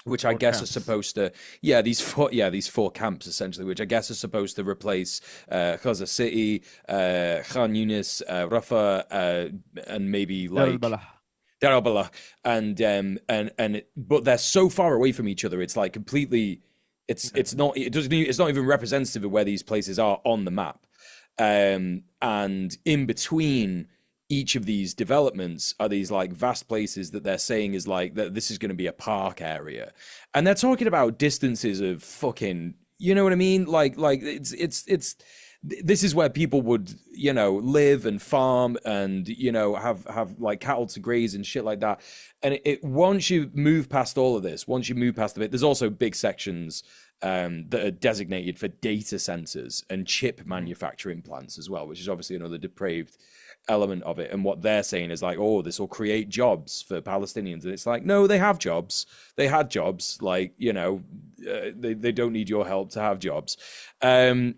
which I guess are supposed to, these four camps essentially, which I guess are supposed to replace Gaza City, Khan Yunis, Rafah, and maybe like Dar al Balah, but they're so far away from each other. It's like completely, it's not even representative of where these places are on the map. And in between each of these developments are these like vast places that they're saying is like that this is going to be a park area, and they're talking about distances of fucking, you know what I mean? Like it's this is where people would live and farm and have like cattle to graze and shit like that. And once you move past all of this, once you move past the bit, there's also big sections that are designated for data centers and chip manufacturing plants as well, which is obviously another depraved element of it. And what they're saying is like, oh, this will create jobs for Palestinians, and it's like, no, they have jobs. They had jobs. Like they don't need your help to have jobs. And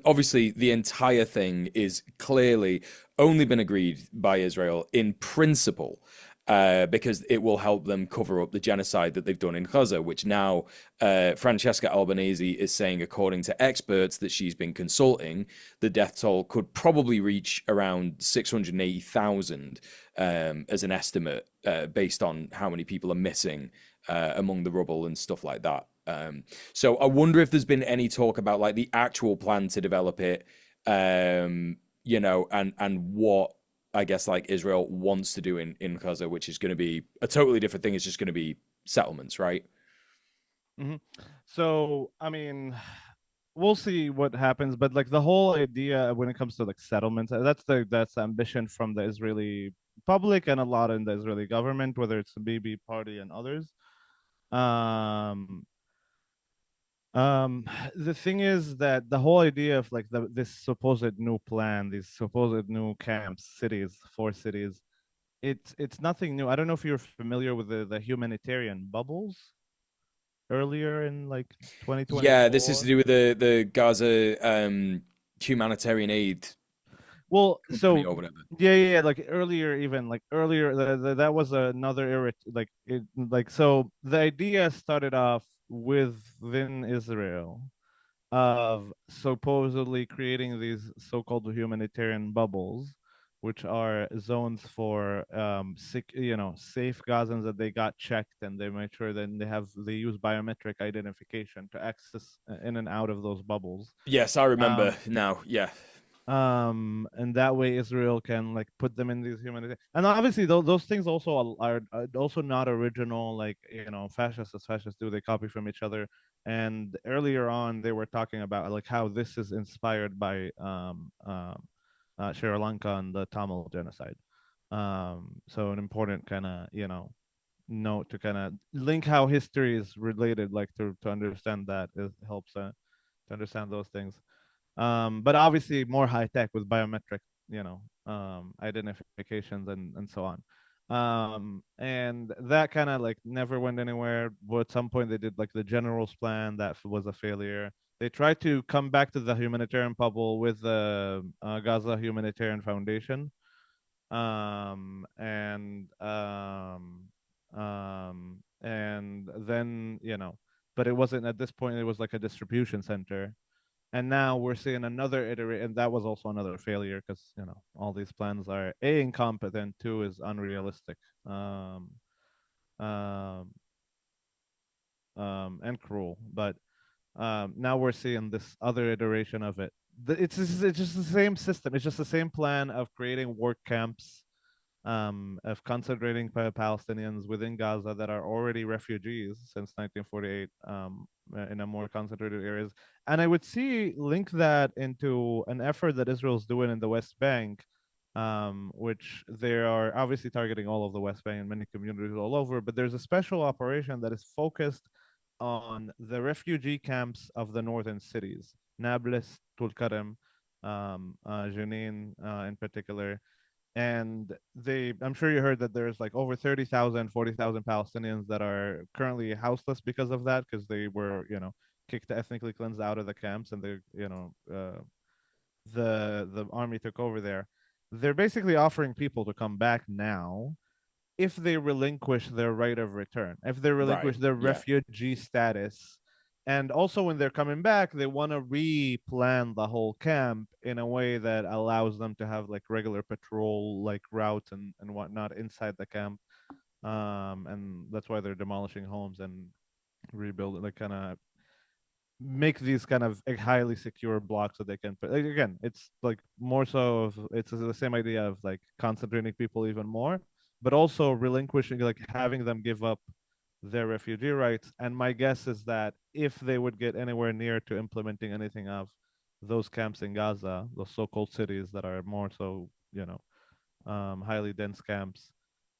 obviously the entire thing is clearly only been agreed by Israel in principle, because it will help them cover up the genocide that they've done in Gaza, which now Francesca Albanese is saying, according to experts that she's been consulting, the death toll could probably reach around 680,000 as an estimate, based on how many people are missing among the rubble and stuff like that. So I wonder if there's been any talk about like the actual plan to develop it, and what I guess like Israel wants to do in Gaza, which is going to be a totally different thing. It's just going to be settlements, right? Mm-hmm. So, I mean, we'll see what happens, but like the whole idea when it comes to like settlements, that's the ambition from the Israeli public and a lot in the Israeli government, whether it's the Bibi party and others. Um, um, the thing is that the whole idea of like this supposed new plan, these supposed new camps, cities, four cities, it's nothing new. I don't know if you're familiar with the humanitarian bubbles earlier in like Yeah, this is to 2024. do with the Gaza humanitarian aid Well, company so or whatever. yeah, like earlier, even like earlier, that was another so the idea started off within Israel of supposedly creating these so-called humanitarian bubbles, which are zones for safe Gazans that they got checked and they made sure that they use biometric identification to access in and out of those bubbles. Yes, I remember Um, now. Yeah. and that way Israel can like put them in these humanitarian, and obviously those things also are also not original, like fascists as fascists do, they copy from each other. And earlier on they were talking about like how this is inspired by Sri Lanka and the Tamil genocide. So an important kind of note to kind of link how history is related, like to understand that it helps to understand those things. But obviously more high tech with biometric, identifications and so on. And that kind of like never went anywhere. But at some point they did like the general's plan that was a failure. They tried to come back to the humanitarian bubble with the Gaza Humanitarian Foundation, and then but it wasn't at this point. It was like a distribution center, and now we're seeing another iteration, and that was also another failure because all these plans are a incompetent, two is unrealistic, um, and cruel. But now we're seeing this other iteration of it. It's just the same system. It's just the same plan of creating work camps, of concentrating Palestinians within Gaza that are already refugees since 1948, in a more concentrated areas. And I would link that into an effort that Israel's doing in the West Bank, which they are obviously targeting all of the West Bank and many communities all over. But there's a special operation that is focused on the refugee camps of the northern cities, Nablus, Tulkarem, Jenin, in particular. And I'm sure you heard that there's like over 30,000, 40,000 Palestinians that are currently houseless because of that, because they were, kicked, ethnically cleansed out of the camps, and the army took over there. They're basically offering people to come back now if they relinquish their right of return, if they relinquish Right. their Yeah. refugee status. And also, when they're coming back, they want to replan the whole camp in a way that allows them to have like regular patrol, like routes and whatnot inside the camp. And that's why they're demolishing homes and rebuilding, like kind of make these kind of highly secure blocks that they can put. Like, again, it's like more so of it's the same idea of like concentrating people even more, but also relinquishing, like having them give up their refugee rights. And my guess is that if they would get anywhere near to implementing anything of those camps in Gaza, those so-called cities that are more so, highly dense camps,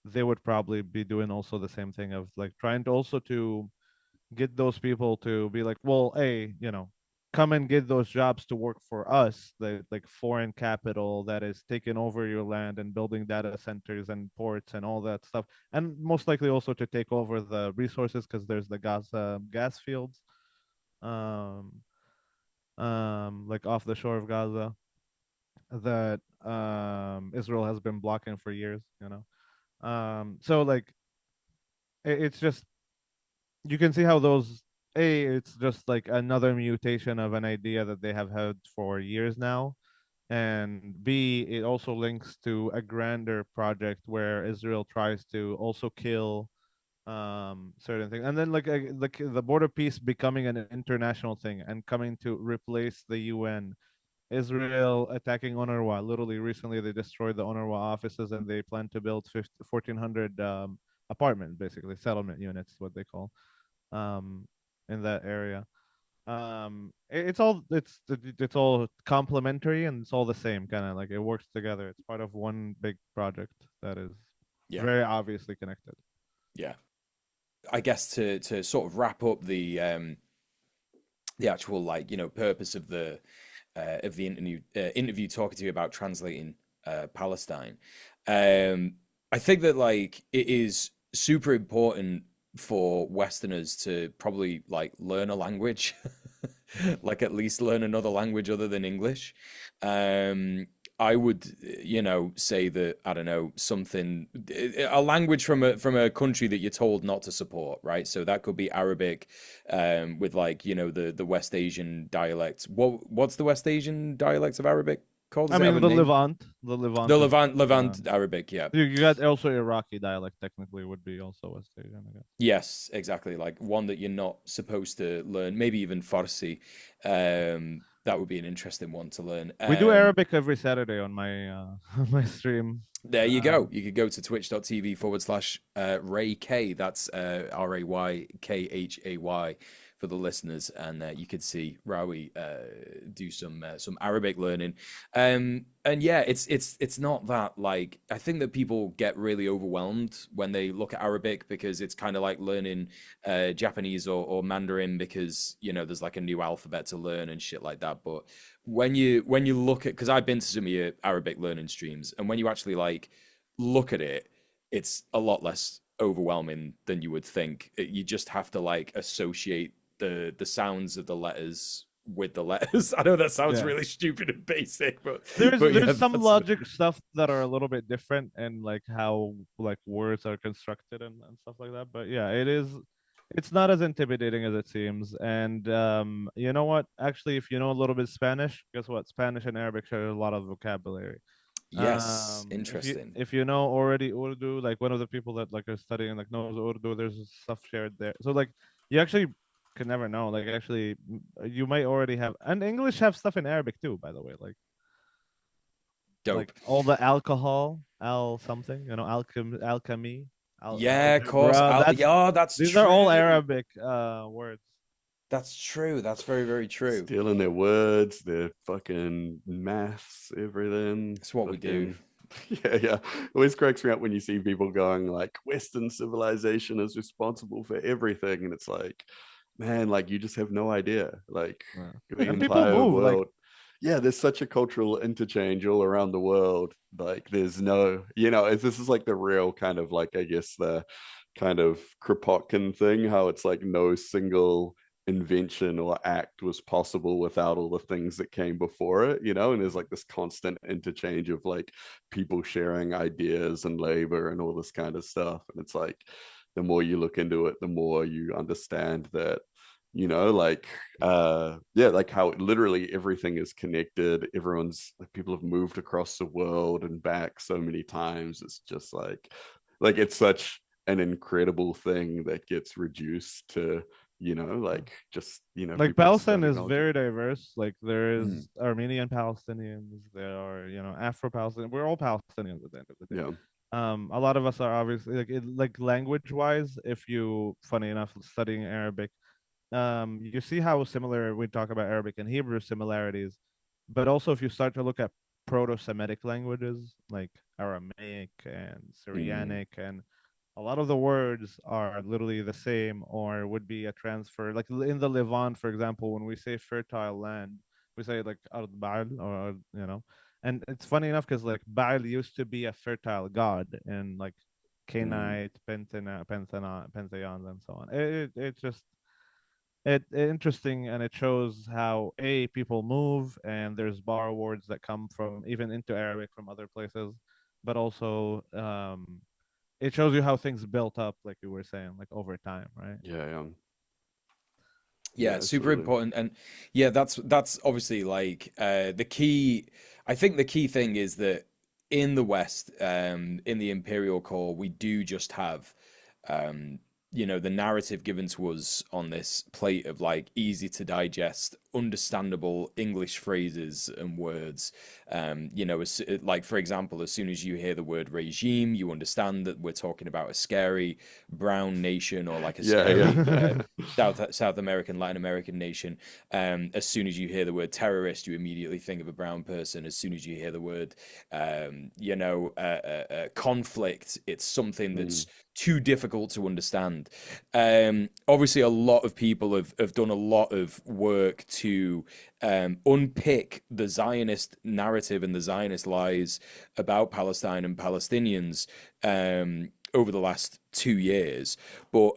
they would probably be doing also the same thing of like trying to also to get those people to be like, well, hey, come and get those jobs to work for us, the like foreign capital that is taking over your land and building data centers and ports and all that stuff, and most likely also to take over the resources because there's the Gaza gas fields, um, like off the shore of Gaza that Israel has been blocking for years. So like it's just you can see how those it's just like another mutation of an idea that they have had for years now, and B, it also links to a grander project where Israel tries to also kill certain things, and then like the border peace becoming an international thing and coming to replace the UN. Israel attacking UNRWA. Literally, recently they destroyed the UNRWA offices and they plan to build 1,400 apartment, basically settlement units, what they call, in that area. It's all complementary and it's all the same, kind of like it works together. It's part of one big project that is Yeah. very obviously connected. Yeah. I guess to sort of wrap up the actual purpose of the interview talking to you about translating Palestine. I think that like it is super important for Westerners to probably like learn a language, like at least learn another language other than English. I would, say that I don't know something, a language from a country that you're told not to support, right? So that could be Arabic, with like the West Asian dialects. What's the West Asian dialects of Arabic called? I Does it have mean, a name? The Levant The is Levant Arabic, yeah. you got also Iraqi dialect technically would be also West Asian, I guess. Yes, exactly. Like one that you're not supposed to learn, maybe even Farsi. That would be an interesting one to learn. We do Arabic every Saturday on my on my stream. There you go. You could go to twitch.tv/raykhay. That's RaykHay for the listeners, and you could see Rawy do some Arabic learning. And yeah, it's not that like I think that people get really overwhelmed when they look at Arabic because it's kind of like learning Japanese or Mandarin because there's like a new alphabet to learn and shit like that. But when you look at, because I've been to some of your Arabic learning streams, and when you actually like look at it, it's a lot less overwhelming than you would think. You just have to like associate the sounds of the letters with the letters. I know that sounds Yeah. really stupid and basic, but There's yeah, some that's logic stuff that are a little bit different and like how like words are constructed and stuff like that. But yeah, it's not as intimidating as it seems. And you know what? Actually, if you know a little bit Spanish, guess what? Spanish and Arabic share a lot of vocabulary. yes, interesting. If you know already Urdu, like one of the people that like are studying like knows Urdu, there's stuff shared there. So like you actually can never know. Like actually, you might already have, and English have stuff in Arabic too, by the way. Like Dope. all the alcohol, al something, alchemy, Yeah, of course. algebra. Yeah, that's These are all true. Arabic words. That's true. That's very, very true. Stealing their words, their fucking maths, everything. It's what we do. Fucking yeah, yeah. It always cracks me up when you see people going like Western civilization is responsible for everything. And it's like, man, like you just have no idea. Like Yeah. the And people entire move like world. Yeah, there's such a cultural interchange all around the world. Like there's no, this is like the real kind of like, I guess the kind of Kropotkin thing, how it's like no single invention or act was possible without all the things that came before it, and there's like this constant interchange of like people sharing ideas and labor and all this kind of stuff. And it's like the more you look into it, the more you understand that like yeah, like how literally everything is connected. Everyone's like people have moved across the world and back so many times. It's just like it's such an incredible thing that gets reduced to like just like people just Palestine don't is acknowledge it. very diverse. Like there Mm. is Armenian Palestinians, there are, Afro Palestinians. We're all Palestinians at the end of the day. Yeah. A lot of us are obviously like language wise, if you funny enough studying Arabic, you see how similar we talk about Arabic and Hebrew similarities, but also if you start to look at Proto-Semitic languages like Aramaic and Mm. Syrianic, and a lot of the words are literally the same or would be a transfer. Like in the Levant, for example, when we say fertile land, we say like Ard Ba'al, or and it's funny enough because like Baal used to be a fertile god in like Mm. Canaanite, pantheons, and so on. It just interesting, and it shows how people move, and there's borrow words that come from even into Arabic from other places, but also it shows you how things built up, like you were saying, like over time, right? Yeah, yeah. Yeah, Yeah, super absolutely. important. And yeah, that's obviously like the key. I think the key thing is that in the West, in the Imperial Core, we do just have um, the narrative given to us on this plate of like easy to digest, understandable English phrases and words. Like for example, as soon as you hear the word regime, you understand that we're talking about a scary brown nation or like a Yeah, scary yeah. South American, Latin American nation. As soon as you hear the word terrorist, you immediately think of a brown person. As soon as you hear the word, conflict, it's something Mm. that's too difficult to understand. Obviously, a lot of people have done a lot of work to unpick the Zionist narrative and the Zionist lies about Palestine and Palestinians. Over the last 2 years. But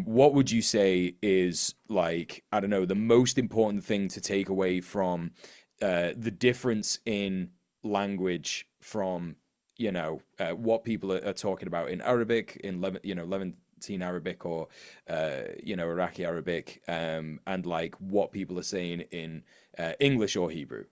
what would you say is like, I don't know, the most important thing to take away from the difference in language from, what people are talking about in Arabic, in Levantine Arabic or, Iraqi Arabic, and like what people are saying in English or Hebrew?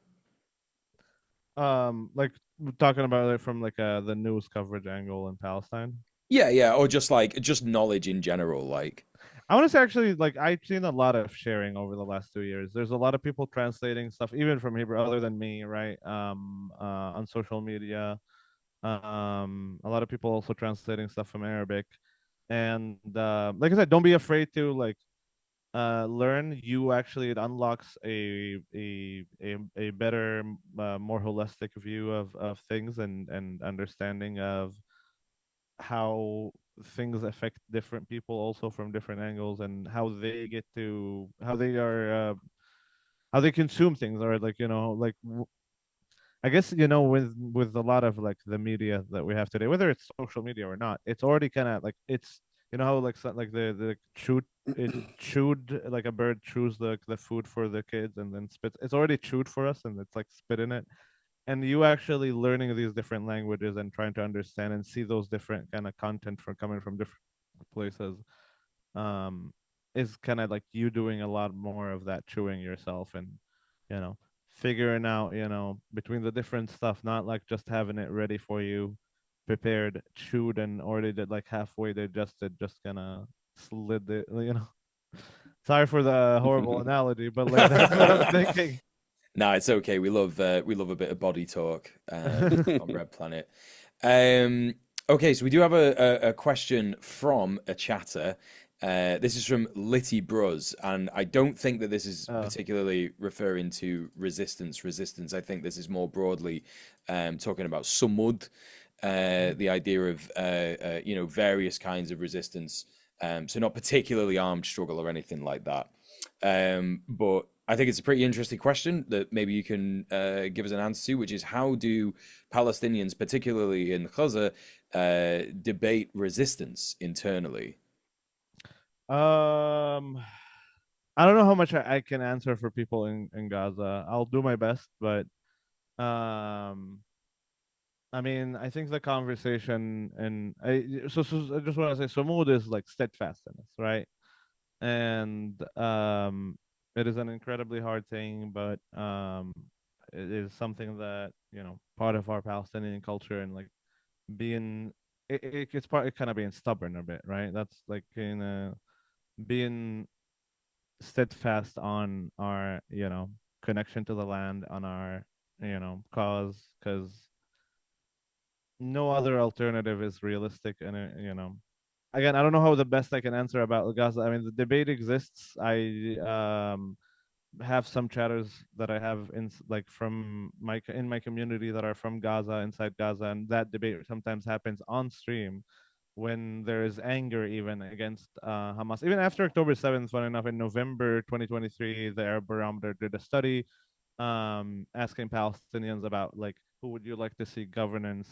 Like we're talking about it from like the news coverage angle in Palestine. Yeah, yeah, or just like just knowledge in general, like. I want to say actually, like I've seen a lot of sharing over the last 2 years. There's a lot of people translating stuff, even from Hebrew, other than me, right? On social media. A lot of people also translating stuff from Arabic, and like I said, don't be afraid to like learn. You actually it unlocks a better, more holistic view of things, and understanding of how things affect different people also from different angles, and how they get to how they are how they consume things, or like I guess with a lot of like the media that we have today, whether it's social media or not, it's already kind of like you know how like like the chewed it chewed like a bird chews the food for the kids and then spits. It's already chewed for us and it's like spit in it. And you actually learning these different languages and trying to understand and see those different kind of content from coming from different places um is kind of like you doing a lot more of that chewing yourself and you know figuring out between the different stuff, not like just having it ready for you prepared, chewed and already did like halfway digested, just gonna slid it. Sorry for the horrible analogy, but like that's what I'm thinking. No, it's okay. We love a bit of body talk on Red Planet. Um, okay, so we do have a question from a chatter. This is from Litty Bruz, and I don't think that this is uh, particularly referring to resistance. Resistance, I think this is more broadly talking about sumud, the idea of various kinds of resistance. So not particularly armed struggle or anything like that. But I think it's a pretty interesting question that maybe you can give us an answer to, which is how do Palestinians, particularly in Gaza, debate resistance internally? um I don't know how much I can answer for people in Gaza. I'll do my best, but um I mean, I think the conversation and so I just want to say Samud is like steadfastness, right? And it is an incredibly hard thing, but it is something that, part of our Palestinian culture and like being it's part it kind of being stubborn a bit, right? That's like being steadfast on our, connection to the land, on our, cause, because no other alternative is realistic. And again, I don't know how the best I can answer about Gaza. I mean, the debate exists. I have some chatters that I have in like from my community that are from Gaza, inside Gaza, and that debate sometimes happens on stream when there is anger even against Hamas. Even after October 7th, fun enough, in November 2023, the Arab Barometer did a study asking Palestinians about like who would you like to see governance,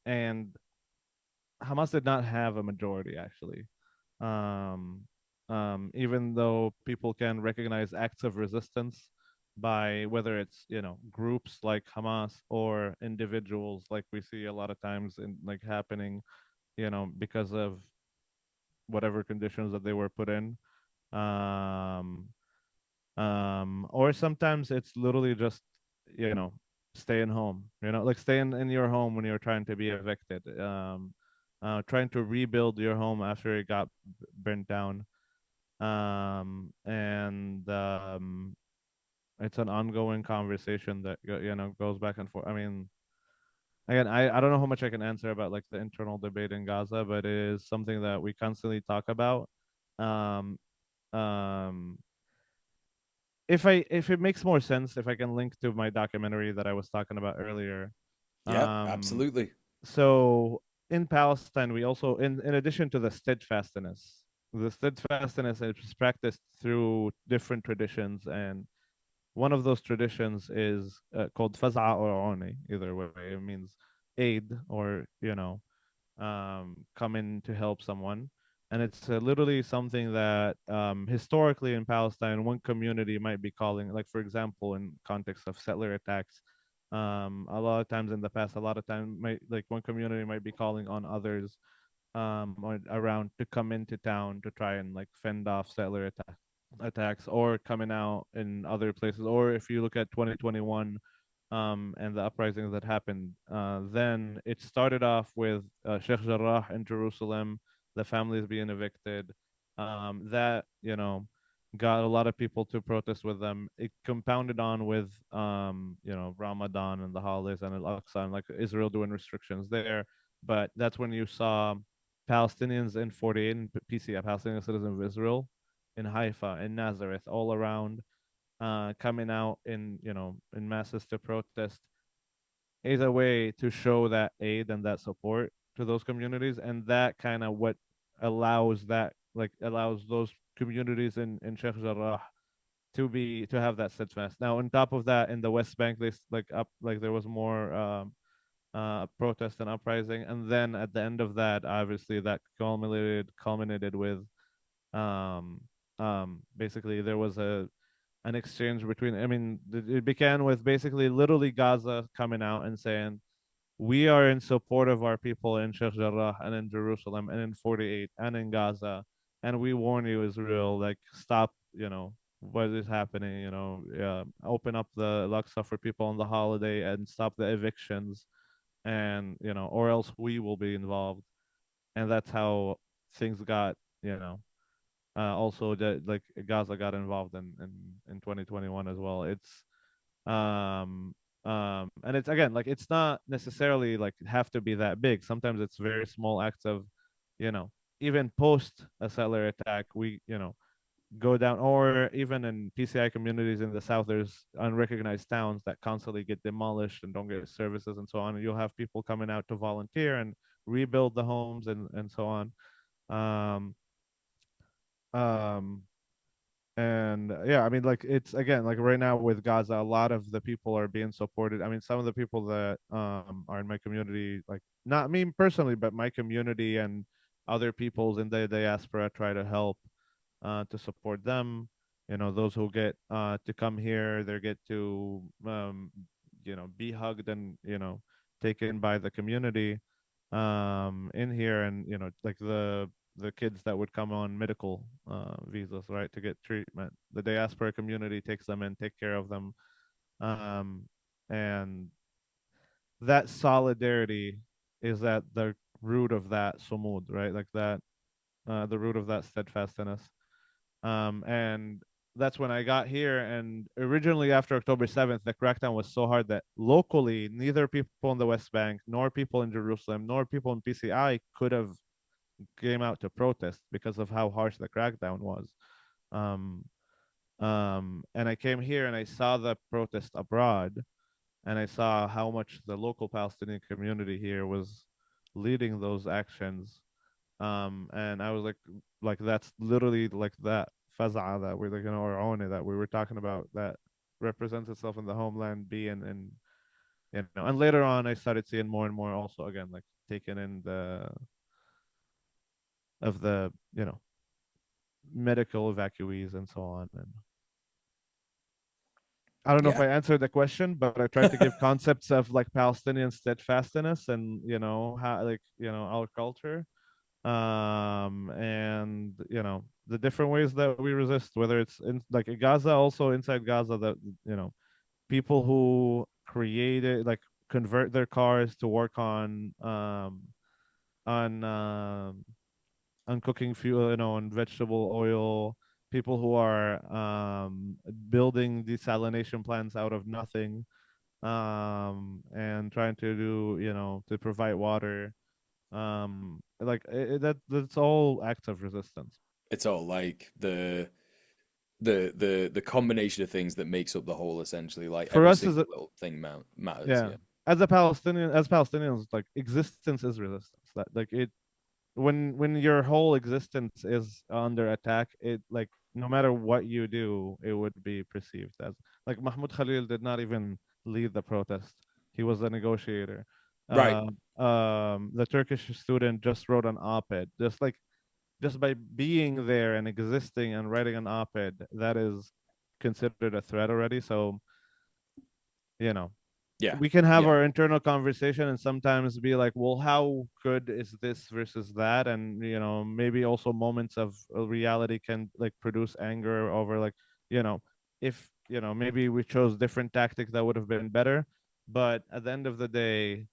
and Hamas did not have a majority actually. Um, even though people can recognize acts of resistance by whether it's groups like Hamas or individuals like we see a lot of times in like happening, because of whatever conditions that they were put in. Um, or sometimes it's literally just you know staying home, like staying in your home when you're trying to be evicted, trying to rebuild your home after it got burnt down, and it's an ongoing conversation that goes back and forth. I mean, again, I don't know how much I can answer about like the internal debate in Gaza, but it is something that we constantly talk about. um um if it makes more sense, if I can link to my documentary that I was talking about earlier. Yeah, Um, absolutely. so in Palestine, we also, in addition to the steadfastness is practiced through different traditions, and one of those traditions is called faza or oni. Either way, it means aid or come in to help someone. And it's literally something that historically in Palestine, one community might be calling, like, for example, in context of settler attacks, a lot of times in the past, a lot of time, like one community might be calling on others or around to come into town to try and like fend off attacks, or coming out in other places. Or if you look at 2021 and the uprisings that happened, then it started off with Sheikh Jarrah in Jerusalem, the families being evicted. That got a lot of people to protest with them. It compounded on with Ramadan and the holidays and Al-Aqsa, and like Israel doing restrictions there. But that's when you saw Palestinians in 48 and PCF, Palestinian citizens of Israel, in Haifa, in Nazareth, all around, coming out in masses to protest, is a way to show that aid and that support to those communities. And that kind of what allows those communities in Sheikh Jarrah to have that steadfast. Now on top of that, in the West Bank, they like up like there was more protest and uprising, and then at the end of that, obviously that culminated with um basically there was a an exchange between, I mean, it began with basically literally Gaza coming out and saying, we are in support of our people in Sheikh Jarrah and in Jerusalem and in 48 and in Gaza. And we warn you, Israel, like, stop, what is happening, open up the Al-Aqsa for people on the holiday and stop the evictions, and, or else we will be involved. And that's how things got, also that, like, Gaza got involved in 2021 as well. It's um and it's, again, like, it's not necessarily like have to be that big. Sometimes it's very small acts of, you know even post a settler attack, we, go down. Or even in PCI communities in the south, there's unrecognized towns that constantly get demolished and don't get services and so on, and you'll have people coming out to volunteer and rebuild the homes and so on. um um and yeah, I mean, like, it's, again, like, right now with Gaza, a lot of the people are being supported. I mean, some of the people that are in my community, like, not me personally, but my community and other peoples in the diaspora, try to help to support them. Those who get to come here, they get to be hugged and, taken by the community in here. And, like, the kids that would come on medical visas, right, to get treatment, the diaspora community takes them and take care of them. um and that solidarity is at the root of that sumud, right, like that, the root of that steadfastness. And that's when I got here. And originally, after October 7th, the crackdown was so hard that locally, neither people in the West Bank, nor people in Jerusalem, nor people in PCI could have came out to protest because of how harsh the crackdown was. Um, and I came here and I saw the protest abroad, and I saw how much the local Palestinian community here was leading those actions. And I was like, that's literally like that faza'a that we're like, or oni that we were talking about, that represents itself in the homeland being, and, and later on I started seeing more and more also, again, like, taken in the of the, medical evacuees and so on. And I don't know if Yeah. I answered the question, but I tried to give concepts of, like, Palestinian steadfastness and, how, like, our culture, and, the different ways that we resist, whether it's in, like, Gaza, also inside Gaza, that, people who created, like, convert their cars to work on on cooking fuel, on vegetable oil, people who are building desalination plants out of nothing, and trying to do, to provide water, like, that's all acts of resistance. It's all like the combination of things that makes up the whole, essentially. Like For every us, single little thing matters. yeah, Yeah. as Palestinians, like, existence is resistance. That, like, it when your whole existence is under attack, it, like, no matter what you do, it would be perceived as, like, Mahmoud Khalil did not even lead the protest. He was a negotiator. Right. The Turkish student just wrote an op-ed. Just by being there and existing and writing an op-ed, that is considered a threat already. So, you know, Yeah. we can have Yeah. our internal conversation and sometimes be like, well, how good is this versus that? And, maybe also moments of reality can, like, produce anger over, like, you know if, maybe we chose different tactics that would have been better. But at the end of the day,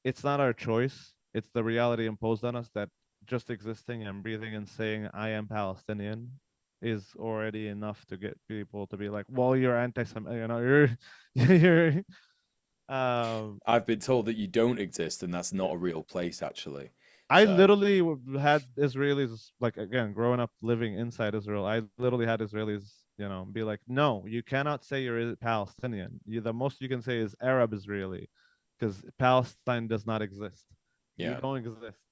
it's not our choice, it's the reality imposed on us, that just existing and breathing and saying I am Palestinian is already enough to get people to be like, well, you're anti-Semitic, you're you're um, I've been told that you don't exist, and that's not a real place, actually. I So literally had Israelis, like, again, growing up living inside Israel. I literally had Israelis, be like, no, you cannot say you're Palestinian. The most you can say is Arab Israeli, because Palestine does not exist. You yeah. don't exist.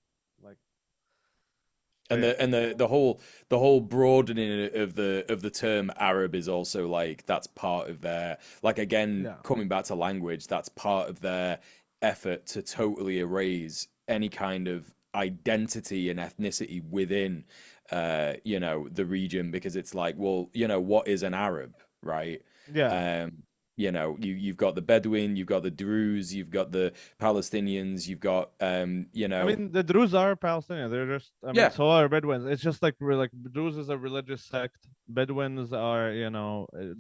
Like, so And yeah, the whole broadening of the term Arab is also like that's part of their, like, again, yeah, coming back to language, that's part of their effort to totally erase any kind of identity and ethnicity within the region, because it's like, well, what is an Arab, right? Yeah. um you've got the Bedouin, you've got the Druze, you've got the Palestinians, you've got I mean, the Druze are Palestinian. They're just, I mean, yeah, so are Bedouins. It's just like we're like Druze is a religious sect. Bedouins are,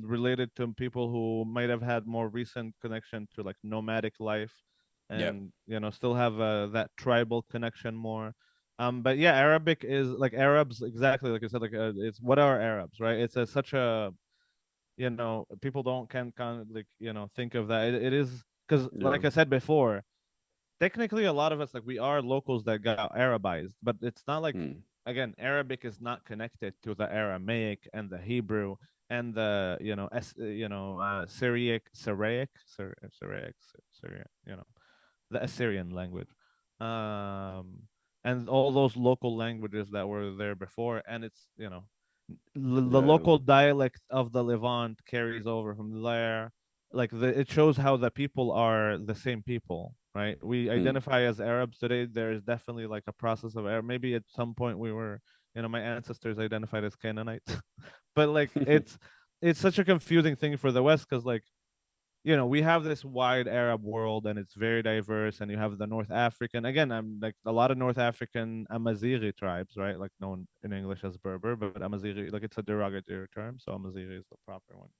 related to people who might have had more recent connection to like nomadic life, yeah, and still have that tribal connection more. But yeah, Arabic is like Arabs, exactly like I said. Like it's what are Arabs, right? It's such a people don't can kind of like think of that. It is because Yeah. like I said before, technically a lot of us like we are locals that got Arabized, but it's not like, Mm. again, Arabic is not connected to the Aramaic and the Hebrew and the Syriac, the Assyrian language, um, and all those local languages that were there before, and it's the Yeah. local dialect of the Levant carries over from there. Like it shows how the people are the same people, right? We Mm. identify as Arabs today. There is definitely like a process of Arab. Maybe at some point we were, my ancestors identified as Canaanites, but like it's such a confusing thing for the West because like we have this wide Arab world and it's very diverse, and you have the North African. Again, I'm like a lot of North African Amazighi tribes, right? Like known in English as Berber, but Amazighi, like it's a derogatory term, so Amazighi is the proper one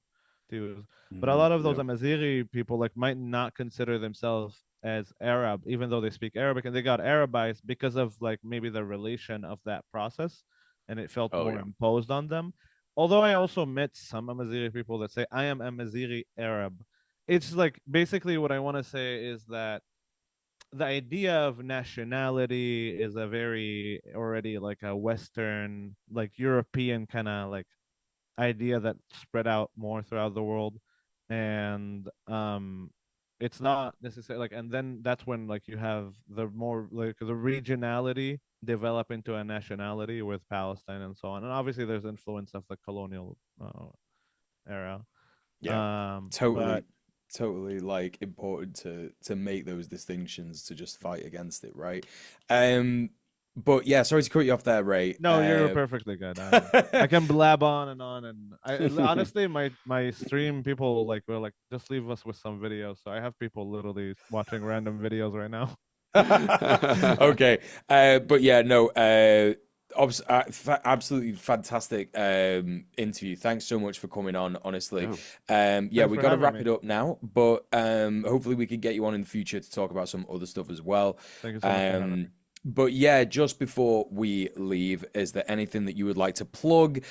to use. But a Mhm. lot of those Yeah. Amazighi people like might not consider themselves as Arab, even though they speak Arabic, and they got Arabized because of like maybe the relation of that process, and it felt Oh more yeah. imposed on them. Although I also met some Amazighi people that say I am Amazighi Arab. It's like basically what I want to say is that the idea of nationality is a very already like a Western, like European kind of like idea that spread out more throughout the world, and it's not necessarily like, and then that's when like you have the more like the regionality develop into a nationality with Palestine and so on, and obviously there's influence of the colonial era. yeah, But totally like important to make those distinctions, to just fight against it, right? But yeah, sorry to cut you off there, Ray. no, you're perfectly good. I can blab on, and I honestly, my stream people like were like, just leave us with some videos. So I have people literally watching random videos right now. Okay, but yeah, no, absolutely fantastic interview. Thanks so much for coming on. Honestly, Yeah. yeah, Thanks we for got to having wrap me. it up now, but hopefully we could get you on in the future to talk about some other stuff as well. Thank you so much for having me. Um, but yeah, just before we leave, is there anything that you would like to plug?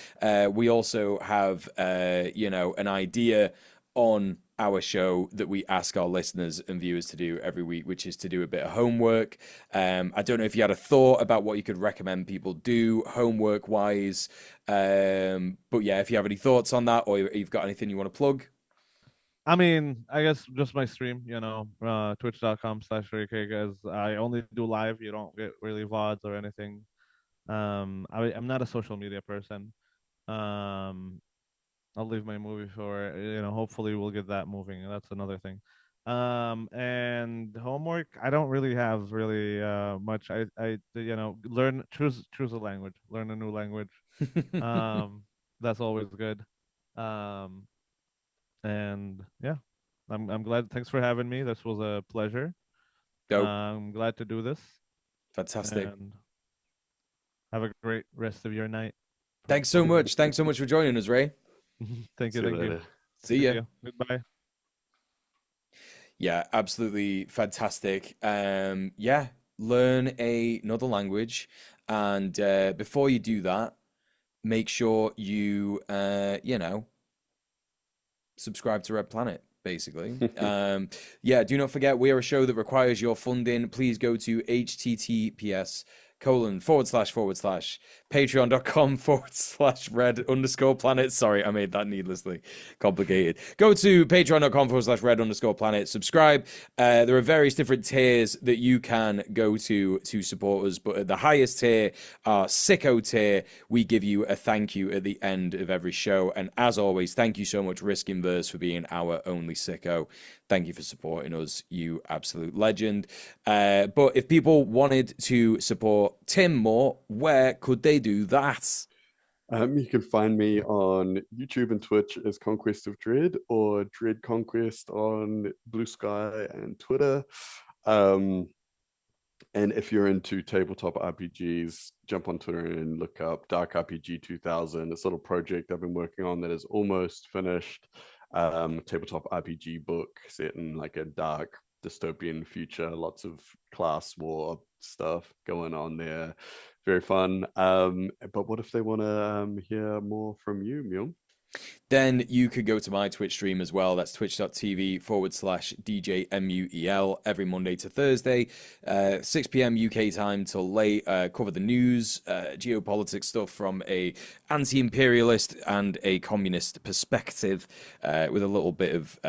We also have, an idea on our show that we ask our listeners and viewers to do every week, which is to do a bit of homework. I don't know if you had a thought about what you could recommend people do homework wise. But yeah, if you have any thoughts on that, or you've got anything you want to plug. I mean, I guess just my stream, twitch.com/raykhay, guys. I only do live. You don't get really VODs or anything. I'm not a social media person. Um, I'll leave my movie for hopefully we'll get that moving. That's another thing. And homework, I don't really have really much. I learn choose a language, learn a new language. Um, that's always good. Um, and yeah, I'm glad. Thanks for having me. This was a pleasure. Dope. I'm glad to do this, Fantastic. and have a great rest of your night. Thanks so Whatever. much. Thanks so much for joining us, Ray. Thank you. See you Thank you. later. See See ya. you. Goodbye. Yeah, absolutely fantastic. Yeah, learn another language, and before you do that, make sure you subscribe to Red Planet, basically. Yeah, do not forget, we are a show that requires your funding. Please go to https:// patreon.com/red_planet. Sorry, I made that needlessly complicated. Go to patreon.com/red_planet. Subscribe. There are various different tiers that you can go to support us, but at the highest tier, our sicko tier, we give you a thank you at the end of every show. And as always, thank you so much, Risk Inverse, for being our only sicko. Thank you for supporting us, you absolute legend. But if people wanted to support Tim more, where could they do that? You can find me on YouTube and Twitch as Conquest of Dread or Dread Conquest on Blue Sky and Twitter. And if you're into tabletop RPGs, jump on Twitter and look up Dark RPG 2000. It's a little project I've been working on that is almost finished. Tabletop RPG book set in like a dark dystopian future. Lots of class war stuff going on there. Very fun. But what if they want to hear more from you, Myung? Then you could go to my Twitch stream as well. That's twitch.tv/DJMUEL every Monday to Thursday, 6 p.m. UK time till late. Cover the news, geopolitics stuff from a anti-imperialist and a communist perspective, with a little bit of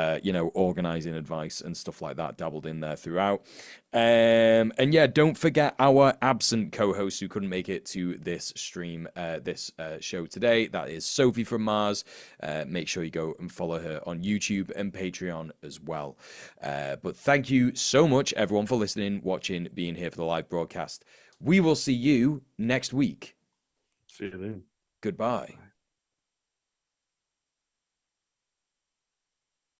organizing advice and stuff like that dabbled in there throughout. And yeah, don't forget our absent co-host who couldn't make it to this stream, this show today. That is Sophie from Mars. Make sure you go and follow her on YouTube and Patreon as well. But thank you so much, everyone, for listening, watching, being here for the live broadcast. We will see you next week. See you then. Goodbye. Bye.